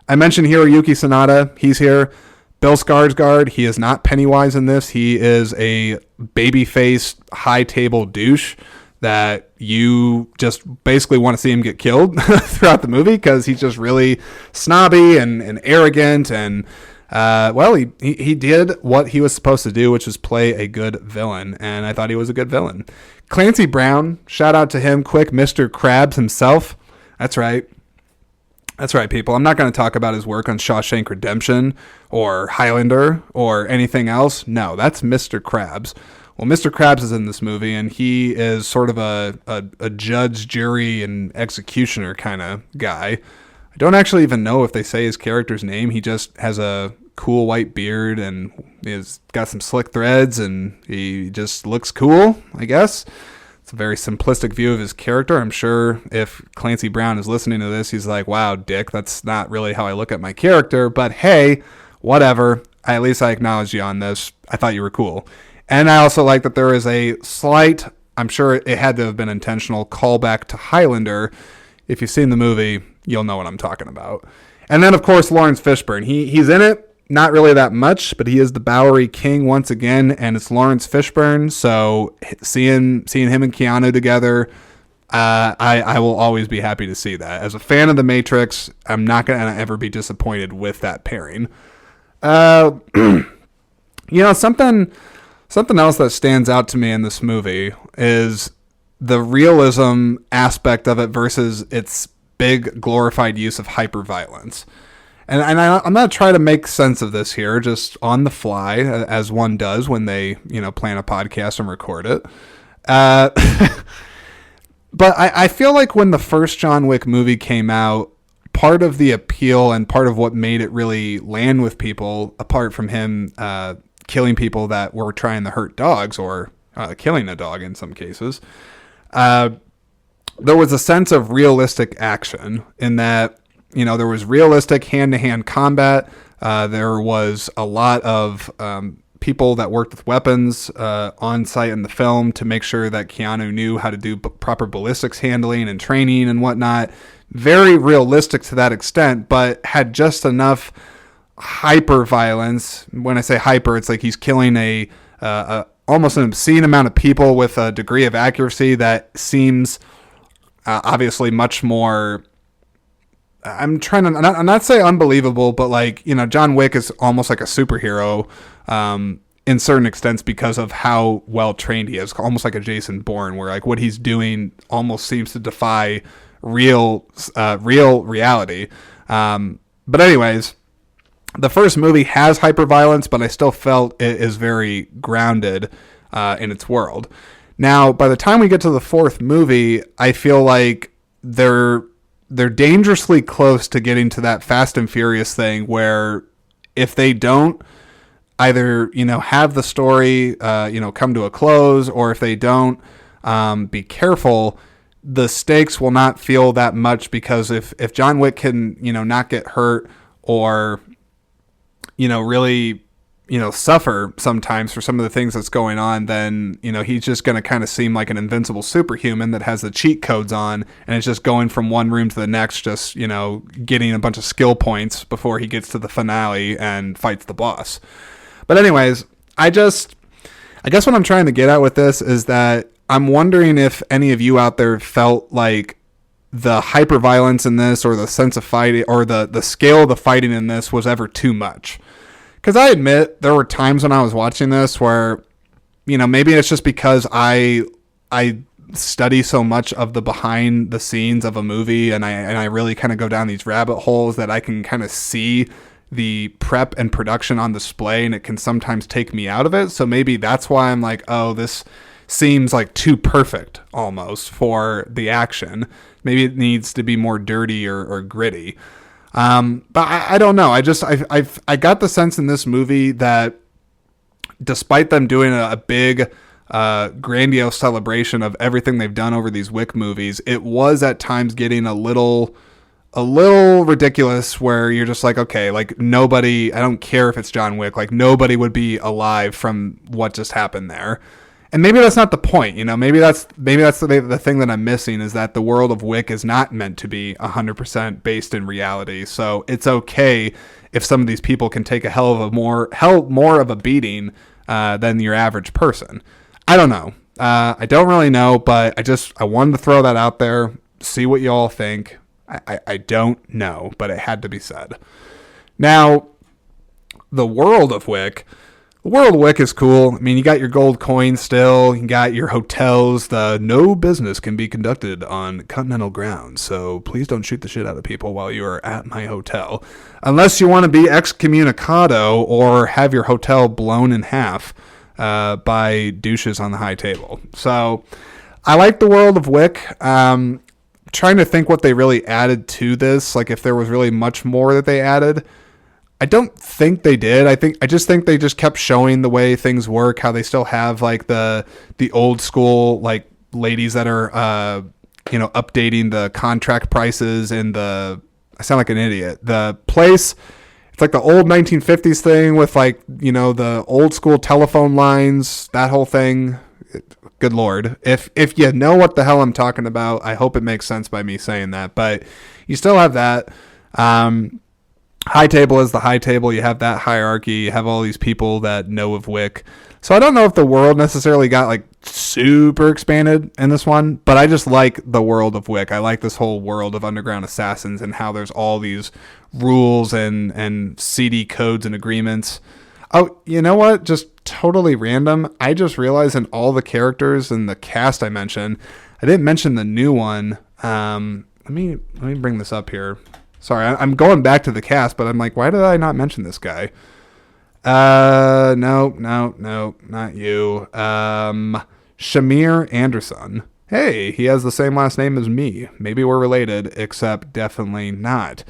I mentioned Hiroyuki Sanada. He's here. Bill Skarsgård, he is not Pennywise in this. He is a baby-faced, high-table douche that you just basically want to see him get killed throughout the movie because he's just really snobby and arrogant. And, he did what he was supposed to do, which was play a good villain. And I thought he was a good villain. Clancy Brown, shout out to him quick, Mr. Krabs himself. That's right. That's right, people. I'm not going to talk about his work on Shawshank Redemption or Highlander or anything else. No, that's Mr. Krabs. Well, Mr. Krabs is in this movie, and he is sort of a judge, jury, and executioner kind of guy. I don't actually even know if they say his character's name. He just has a cool white beard, and he's got some slick threads, and he just looks cool, I guess. It's a very simplistic view of his character. I'm sure if Clancy Brown is listening to this, he's like, wow, Dick, that's not really how I look at my character. But hey, whatever. At least I acknowledge you on this. I thought you were cool. And I also like that there is a slight, I'm sure it had to have been intentional, callback to Highlander. If you've seen the movie, you'll know what I'm talking about. And then, of course, Lawrence Fishburne. He's in it. Not really that much, but he is the Bowery King once again, and it's Lawrence Fishburne. So seeing him and Keanu together, I will always be happy to see that. As a fan of The Matrix, I'm not going to ever be disappointed with that pairing. Something else that stands out to me in this movie is the realism aspect of it versus its big glorified use of hyperviolence. And I'm going to try to make sense of this here, just on the fly, as one does when they, plan a podcast and record it. But I feel like when the first John Wick movie came out, part of the appeal and part of what made it really land with people, apart from him killing people that were trying to hurt dogs or killing a dog in some cases, there was a sense of realistic action in that, there was realistic hand-to-hand combat. There was a lot of people that worked with weapons on site in the film to make sure that Keanu knew how to do proper ballistics handling and training and whatnot. Very realistic to that extent, but had just enough hyper violence. When I say hyper, it's like he's killing a almost an obscene amount of people with a degree of accuracy that seems obviously much more. I'm trying to not say unbelievable, but like, John Wick is almost like a superhero in certain extents because of how well trained he is, almost like a Jason Bourne, where like what he's doing almost seems to defy real reality. But anyways, the first movie has hyperviolence, but I still felt it is very grounded in its world. Now, by the time we get to the fourth movie, I feel like they're dangerously close to getting to that Fast and Furious thing where if they don't either, have the story, come to a close, or if they don't be careful, the stakes will not feel that much because if John Wick can, not get hurt or, really, suffer sometimes for some of the things that's going on, then, he's just going to kind of seem like an invincible superhuman that has the cheat codes on and it's just going from one room to the next, just, getting a bunch of skill points before he gets to the finale and fights the boss. But anyways, I guess what I'm trying to get at with this is that I'm wondering if any of you out there felt like the hyper violence in this, or the sense of fighting, or the scale of the fighting in this was ever too much. Because I admit there were times when I was watching this where, maybe it's just because I study so much of the behind the scenes of a movie, and I really kind of go down these rabbit holes that I can kind of see the prep and production on display, and it can sometimes take me out of it. So maybe that's why I'm like, oh, this seems like too perfect almost for the action. Maybe it needs to be more dirty or gritty. But I don't know. I got the sense in this movie that despite them doing a big grandiose celebration of everything they've done over these Wick movies, it was at times getting a little ridiculous, where you're just like, okay, like nobody, I don't care if it's John Wick, like nobody would be alive from what just happened there. And maybe that's not the point, maybe that's the thing that I'm missing, is that the world of Wick is not meant to be 100% based in reality. So it's okay if some of these people can take a hell more of a beating than your average person. I don't know. I don't really know, but I wanted to throw that out there, see what you all think. I don't know, but it had to be said. Now, the world of Wick is cool. I mean, you got your gold coins still. You got your hotels. The no business can be conducted on continental grounds, so please don't shoot the shit out of people while you are at my hotel. Unless you want to be excommunicado or have your hotel blown in half by douches on the high table. So I like the world of Wick. Trying to think what they really added to this, like if there was really much more that they added. I don't think they did. I just think they just kept showing the way things work, how they still have like the old school like ladies that are updating the contract prices and I sound like an idiot. The place, it's like the old 1950s thing with like, the old school telephone lines, that whole thing. Good Lord. If you know what the hell I'm talking about, I hope it makes sense by me saying that. But you still have that. High table is the high table. You have that hierarchy. You have all these people that know of Wick. So I don't know if the world necessarily got like super expanded in this one, but I just like the world of Wick. I like this whole world of underground assassins and how there's all these rules and CD codes and agreements. Oh, you know what? Just totally random. I just realized in all the characters and the cast I mentioned, I didn't mention the new one. Let me bring this up here. Sorry, I'm going back to the cast, but I'm like, why did I not mention this guy? No, not you. Shamir Anderson. Hey, he has the same last name as me. Maybe we're related, except definitely not.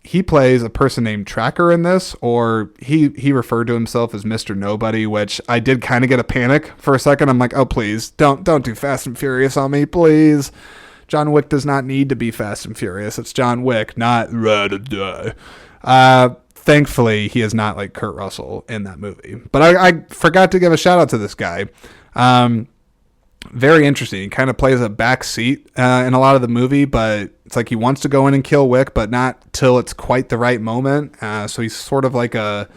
He plays a person named Tracker in this, or he referred to himself as Mr. Nobody, which I did kind of get a panic for a second. I'm like, oh, please, don't do Fast and Furious on me, please. John Wick does not need to be Fast and Furious. It's John Wick, not Ride or Die. Thankfully, he is not like Kurt Russell in that movie. But I forgot to give a shout out to this guy. Very interesting. He kind of plays a back seat in a lot of the movie, but it's like he wants to go in and kill Wick, but not till it's quite the right moment. So he's sort of like an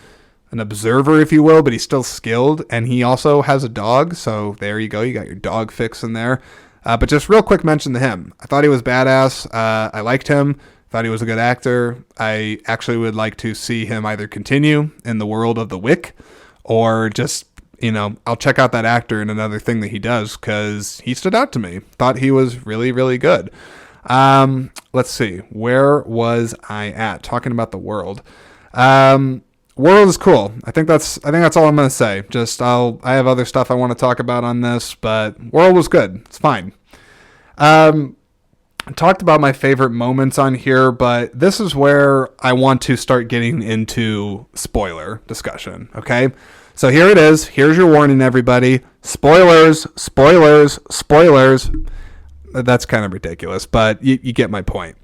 observer, if you will, but he's still skilled. And he also has a dog. So there you go. You got your dog fix in there. But just real quick mention to him. I thought he was badass. I liked him. Thought he was a good actor. I actually would like to see him either continue in the world of the Wick or just, I'll check out that actor in another thing that he does because he stood out to me. Thought he was really, really good. Let's see. Where was I at? Talking about the world. World is cool. I think that's all I'm going to say. I have other stuff I want to talk about on this, but world was good. It's fine. I talked about my favorite moments on here, but this is where I want to start getting into spoiler discussion. Okay. So here it is. Here's your warning, everybody. Spoilers. That's kind of ridiculous, but you get my point.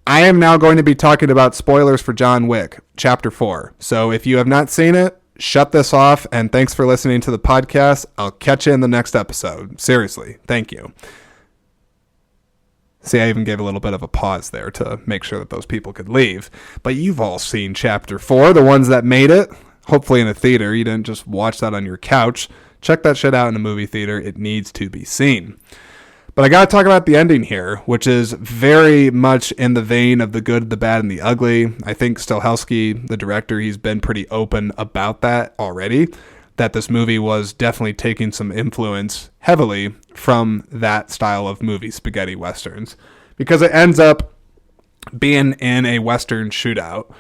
I am now going to be talking about spoilers for John Wick, Chapter 4. So if you have not seen it, shut this off, and thanks for listening to the podcast. I'll catch you in the next episode. Seriously, thank you. See, I even gave a little bit of a pause there to make sure that those people could leave. But you've all seen Chapter 4, the ones that made it, hopefully in a theater. You didn't just watch that on your couch. check that shit out in a movie theater. It needs to be seen. But I got to talk about the ending here, which is very much in the vein of The Good, the Bad, and the Ugly. I think Stahelski, the director, he's been pretty open about that already, that this movie was definitely taking some influence heavily from that style of movie, spaghetti westerns, because it ends up being in a western shootout.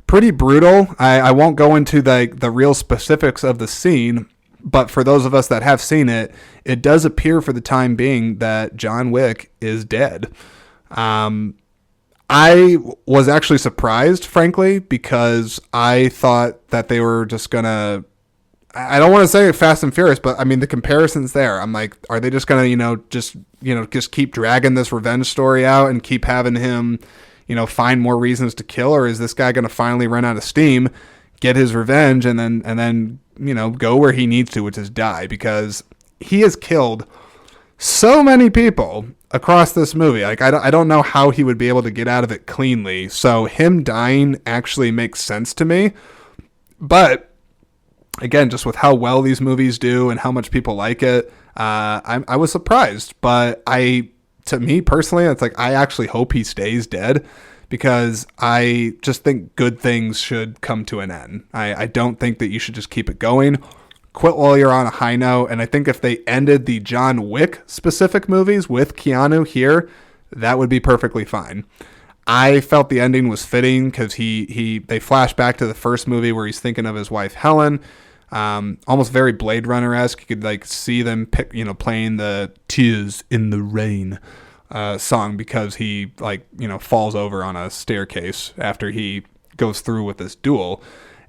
Pretty brutal. I won't go into the real specifics of the scene, but for those of us that have seen it, it does appear for the time being that John Wick is dead. I was actually surprised, frankly, because I thought that they were just going to, I don't want to say Fast and Furious, but I mean, the comparison's there. I'm like, are they just going to, just keep dragging this revenge story out and keep having him, find more reasons to kill? Or is this guy going to finally run out of steam, get his revenge, and then go where he needs to, which is die? Because he has killed so many people across this movie. Like, I don't know how he would be able to get out of it cleanly. So him dying actually makes sense to me. But again, just with how well these movies do and how much people like it, I was surprised. But to me personally, it's like, I actually hope he stays dead, because I just think good things should come to an end. I don't think that you should just keep it going. Quit while you're on a high note. And I think if they ended the John Wick specific movies with Keanu here, that would be perfectly fine. I felt the ending was fitting because they flash back to the first movie where he's thinking of his wife Helen. Almost very Blade Runner-esque. You could see them playing the Tears in the Rain song, because he falls over on a staircase after he goes through with this duel.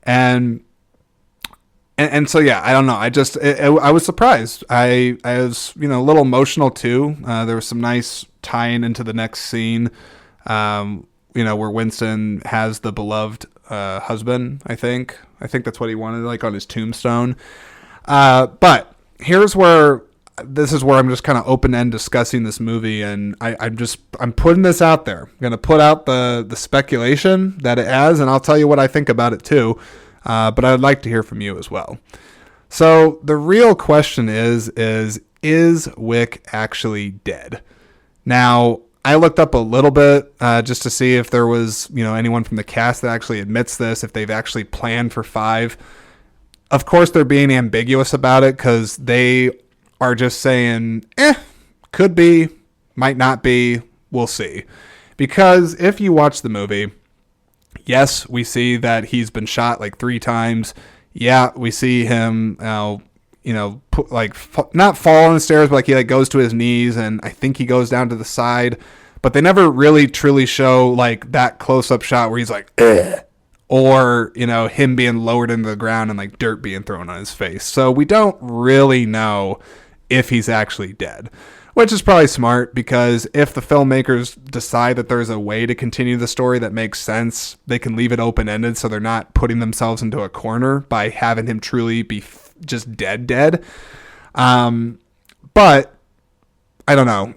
And so, yeah, I don't know. I was surprised. I was, a little emotional too. There was some nice tying into the next scene, where Winston has the beloved husband, I think that's what he wanted, on his tombstone. But this is where I'm just kind of open-end discussing this movie, and I'm putting this out there. I'm going to put out the speculation that it has, and I'll tell you what I think about it too. But I'd like to hear from you as well. So the real question is Wick actually dead? Now, I looked up a little bit just to see if there was, anyone from the cast that actually admits this, if they've actually planned for 5. Of course, they're being ambiguous about it, because they are just saying, could be, might not be, we'll see. Because if you watch the movie, yes, we see that he's been shot 3 times. Yeah, we see him, not fall on the stairs, but he goes to his knees, and I think he goes down to the side. But they never really truly show that close-up shot where he's or him being lowered into the ground and dirt being thrown on his face. So we don't really know if he's actually dead, which is probably smart, because if the filmmakers decide that there's a way to continue the story that makes sense, they can leave it open-ended, so they're not putting themselves into a corner by having him truly be just dead. But I don't know.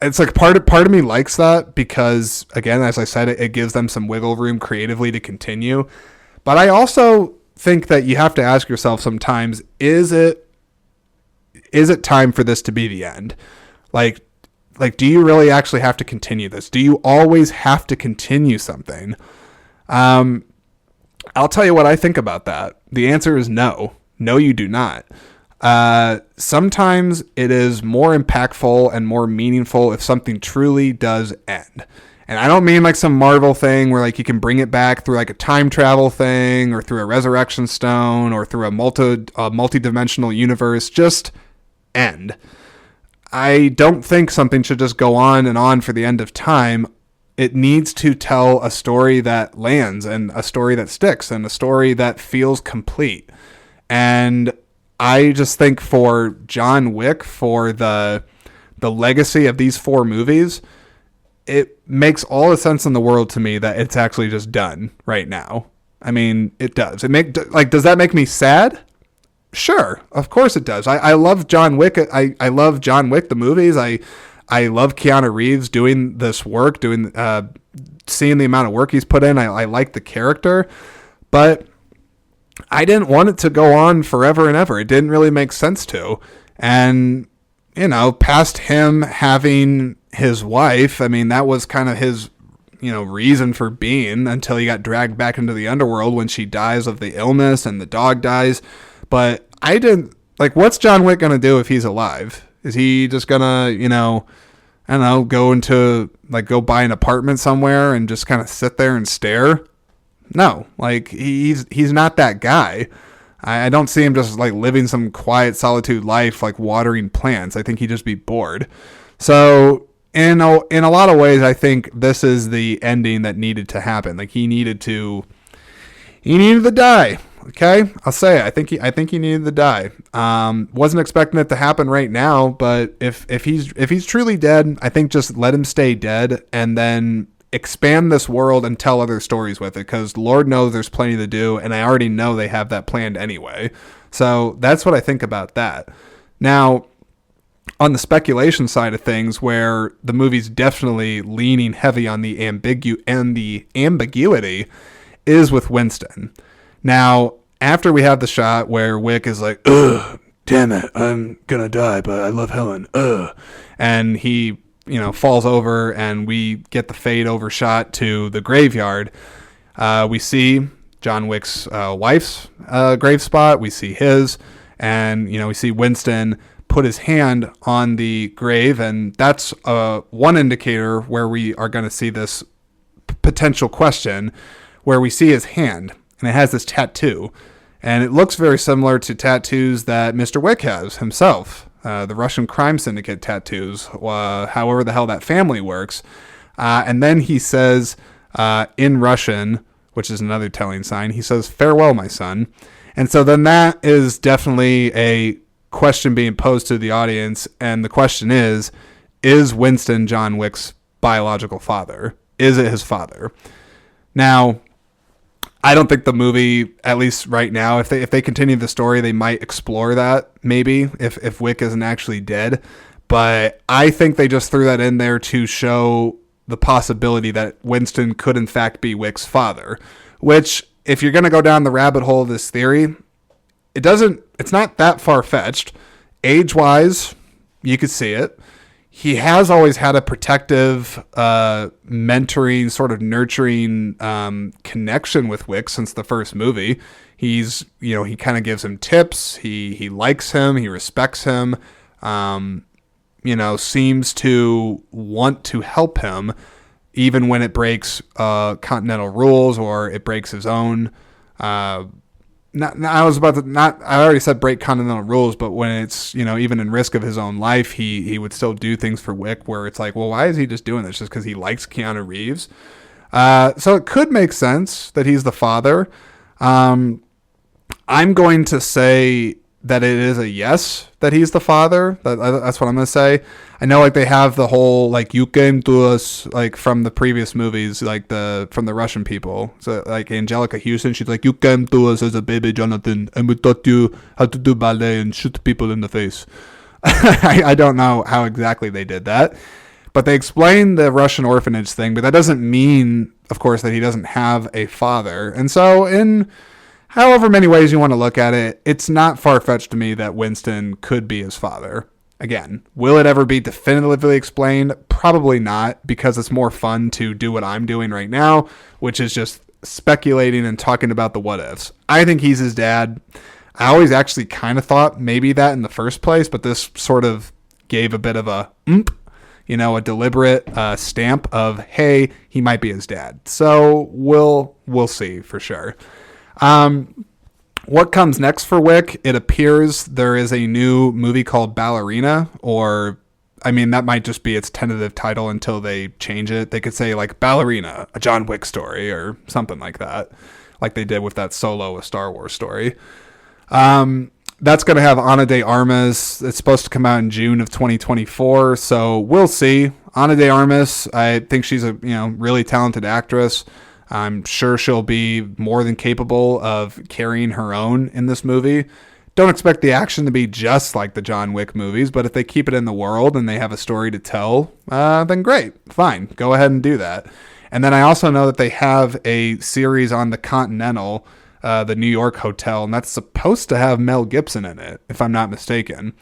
It's part of me likes that, because again, as I said, it gives them some wiggle room creatively to continue. But I also think that you have to ask yourself sometimes, is it time for this to be the end? Do you really actually have to continue this? Do you always have to continue something? I'll tell you what I think about that. The answer is no. No, you do not. Sometimes it is more impactful and more meaningful if something truly does end. And I don't mean some Marvel thing where you can bring it back through a time travel thing, or through a resurrection stone, or through a multi-dimensional universe. Just end. I don't think something should just go on and on for the end of time. It needs to tell a story that lands, and a story that sticks, and a story that feels complete. And I just think for John Wick, for the legacy of these 4 movies, it makes all the sense in the world to me that it's actually just done right now. I mean, it does. Does that make me sad? Sure, of course it does. I love John Wick. I love John Wick, the movies. I love Keanu Reeves doing this work, seeing the amount of work he's put in. I like the character. But I didn't want it to go on forever and ever. It didn't really make sense to. And, past him having his wife, I mean, that was kind of his, reason for being until he got dragged back into the underworld when she dies of the illness and the dog dies. But I didn't, what's John Wick going to do if he's alive? Is he just going to, I don't know, go buy an apartment somewhere and just kind of sit there and stare? No, he's not that guy. I don't see him just living some quiet solitude life, watering plants. I think he'd just be bored. So in a lot of ways, I think this is the ending that needed to happen. He needed to die. Okay, I'll say it. I think he needed to die. Wasn't expecting it to happen right now, but if he's truly dead, I think just let him stay dead and then expand this world and tell other stories with it, because Lord knows there's plenty to do, and I already know they have that planned anyway. So that's what I think about that. Now, on the speculation side of things, where the movie's definitely leaning heavy on the ambiguity, is with Winston. Now, after we have the shot where Wick is like, ugh, damn it, I'm gonna die, but I love Helen, ugh, and he falls over, and we get the fade over shot to the graveyard. We see John Wick's wife's grave spot. We see his, and we see Winston put his hand on the grave, and that's one indicator where we are going to see this potential question, where we see his hand, and it has this tattoo, and it looks very similar to tattoos that Mr. Wick has himself. The Russian crime syndicate tattoos, however the hell that family works. And then he says, in Russian, which is another telling sign, he says, "Farewell, my son." And so then that is definitely a question being posed to the audience. And the question is Winston John Wick's biological father? Is it his father? Now, I don't think the movie, at least right now, if they continue the story, they might explore that, maybe, if Wick isn't actually dead. But I think they just threw that in there to show the possibility that Winston could, in fact, be Wick's father. Which, if you're going to go down the rabbit hole of this theory, it's not that far-fetched. Age-wise, you could see it. He has always had a protective, mentoring, sort of nurturing connection with Wick since the first movie. He kind of gives him tips. He likes him. He respects him. Seems to want to help him, even when it breaks continental rules or it breaks his own. I already said break continental rules, but when it's, even in risk of his own life, he would still do things for Wick where it's like, well, why is he just doing this? Just because he likes Keanu Reeves? So it could make sense that he's the father. I'm going to say that it is a yes, that he's the father. That's what I'm going to say. I know they have the whole you came to us from the previous movies, from the Russian people. So Angelica Houston, she's like, you came to us as a baby, Jonathan, and we taught you how to do ballet and shoot people in the face. I don't know how exactly they did that, but they explained the Russian orphanage thing, but that doesn't mean, of course, that he doesn't have a father. And so in however many ways you want to look at it, it's not far-fetched to me that Winston could be his father. Again, will it ever be definitively explained? Probably not, because it's more fun to do what I'm doing right now, which is just speculating and talking about the what-ifs. I think he's his dad. I always actually kind of thought maybe that in the first place, but this sort of gave a bit of a a deliberate stamp of, hey, he might be his dad. So we'll see for sure. What comes next for Wick? It appears there is a new movie called Ballerina, that might just be its tentative title until they change it. They could say Ballerina, a John Wick story or something like that, like they did with that Solo, a Star Wars story. That's going to have Ana de Armas. It's supposed to come out in June of 2024, so we'll see. Ana de Armas, I think she's a really talented actress. I'm sure she'll be more than capable of carrying her own in this movie. Don't expect the action to be just like the John Wick movies, but if they keep it in the world and they have a story to tell, then great. Fine. Go ahead and do that. And then I also know that they have a series on the Continental the New York hotel, and that's supposed to have Mel Gibson in it, if I'm not mistaken.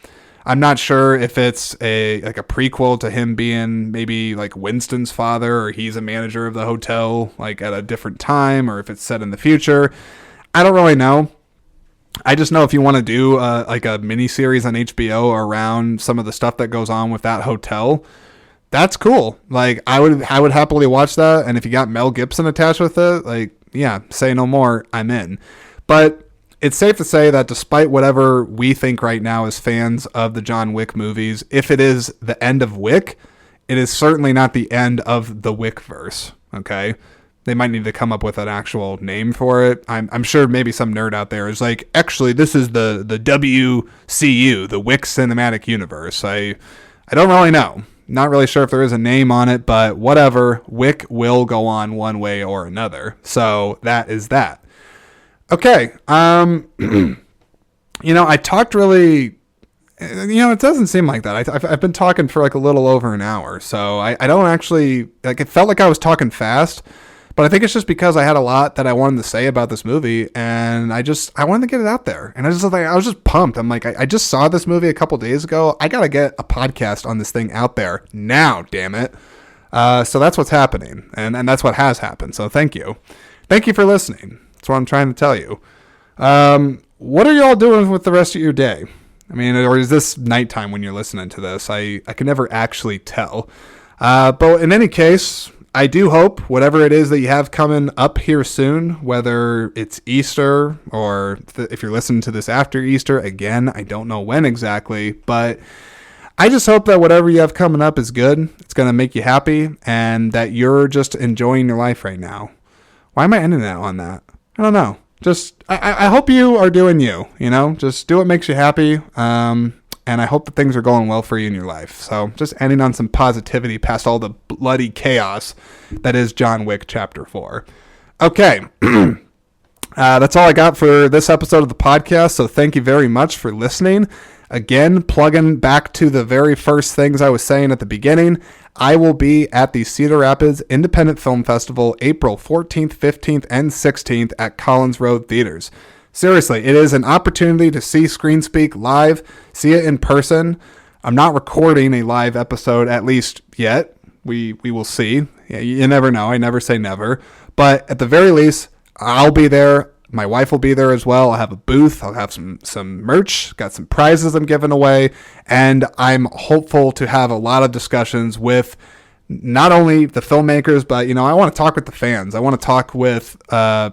I'm not sure if it's a prequel to him being maybe like Winston's father, or he's a manager of the hotel like at a different time, or if it's set in the future. I don't really know. I just know if you want to do like a mini series on HBO around some of the stuff that goes on with that hotel, that's cool. Like I would happily watch that. And if you got Mel Gibson attached with it, like, yeah, say no more. I'm in. But it's safe to say that despite whatever we think right now as fans of the John Wick movies, if it is the end of Wick, it is certainly not the end of the Wickverse. Okay. They might need to come up with an actual name for it. I'm sure maybe some nerd out there is like, actually, this is the WCU, the Wick Cinematic Universe. I don't really know. Not really sure if there is a name on it, but whatever. Wick will go on one way or another. So that is that. Okay. I talked really... it doesn't seem like that. I've been talking for like a little over an hour. So I don't actually... Like, it felt like I was talking fast. But I think it's just because I had a lot that I wanted to say about this movie, and I wanted to get it out there. And I was just pumped. I'm like, I just saw this movie a couple days ago. I got to get a podcast on this thing out there now, damn it. So that's what's happening, and that's what has happened. So thank you. Thank you for listening. That's what I'm trying to tell you. What are y'all doing with the rest of your day? I mean, or is this nighttime when you're listening to this? I can never actually tell. But in any case... I do hope whatever it is that you have coming up here soon, whether it's Easter or if you're listening to this after Easter, again, I don't know when exactly, but I just hope that whatever you have coming up is good. It's going to make you happy and that you're just enjoying your life right now. Why am I ending that on that? I don't know. Just, I hope you are doing you, just do what makes you happy. And I hope that things are going well for you in your life. So just ending on some positivity past all the bloody chaos that is John Wick Chapter 4. Okay. That's all I got for this episode of the podcast. So thank you very much for listening. Again, plugging back to the very first things I was saying at the beginning, I will be at the Cedar Rapids Independent Film Festival April 14th, 15th, and 16th at Collins Road Theaters. Seriously, it is an opportunity to see Screen Speak live, see it in person. I'm not recording a live episode, at least yet. We will see. Yeah, you never know. I never say never. But at the very least, I'll be there. My wife will be there as well. I'll have a booth. I'll have some merch. Got some prizes I'm giving away. And I'm hopeful to have a lot of discussions with not only the filmmakers, but, I want to talk with the fans. I want to talk with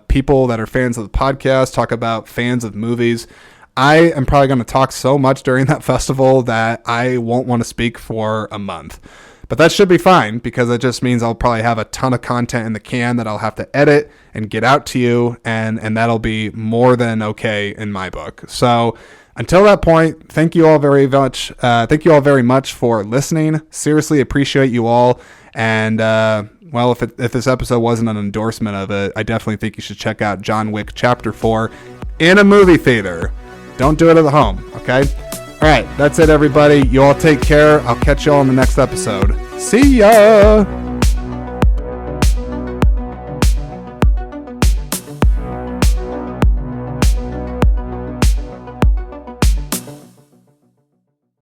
people that are fans of the podcast, talk about fans of movies. I am probably going to talk so much during that festival that I won't want to speak for a month. But that should be fine because it just means I'll probably have a ton of content in the can that I'll have to edit and get out to you, and that'll be more than okay in my book. So until that point, thank you all very much. Thank you all very much for listening. Seriously appreciate you all. And if this episode wasn't an endorsement of it, I definitely think you should check out John Wick Chapter 4 in a movie theater. Don't do it at home, okay? All right, that's it, everybody. You all take care. I'll catch you all in the next episode. See ya!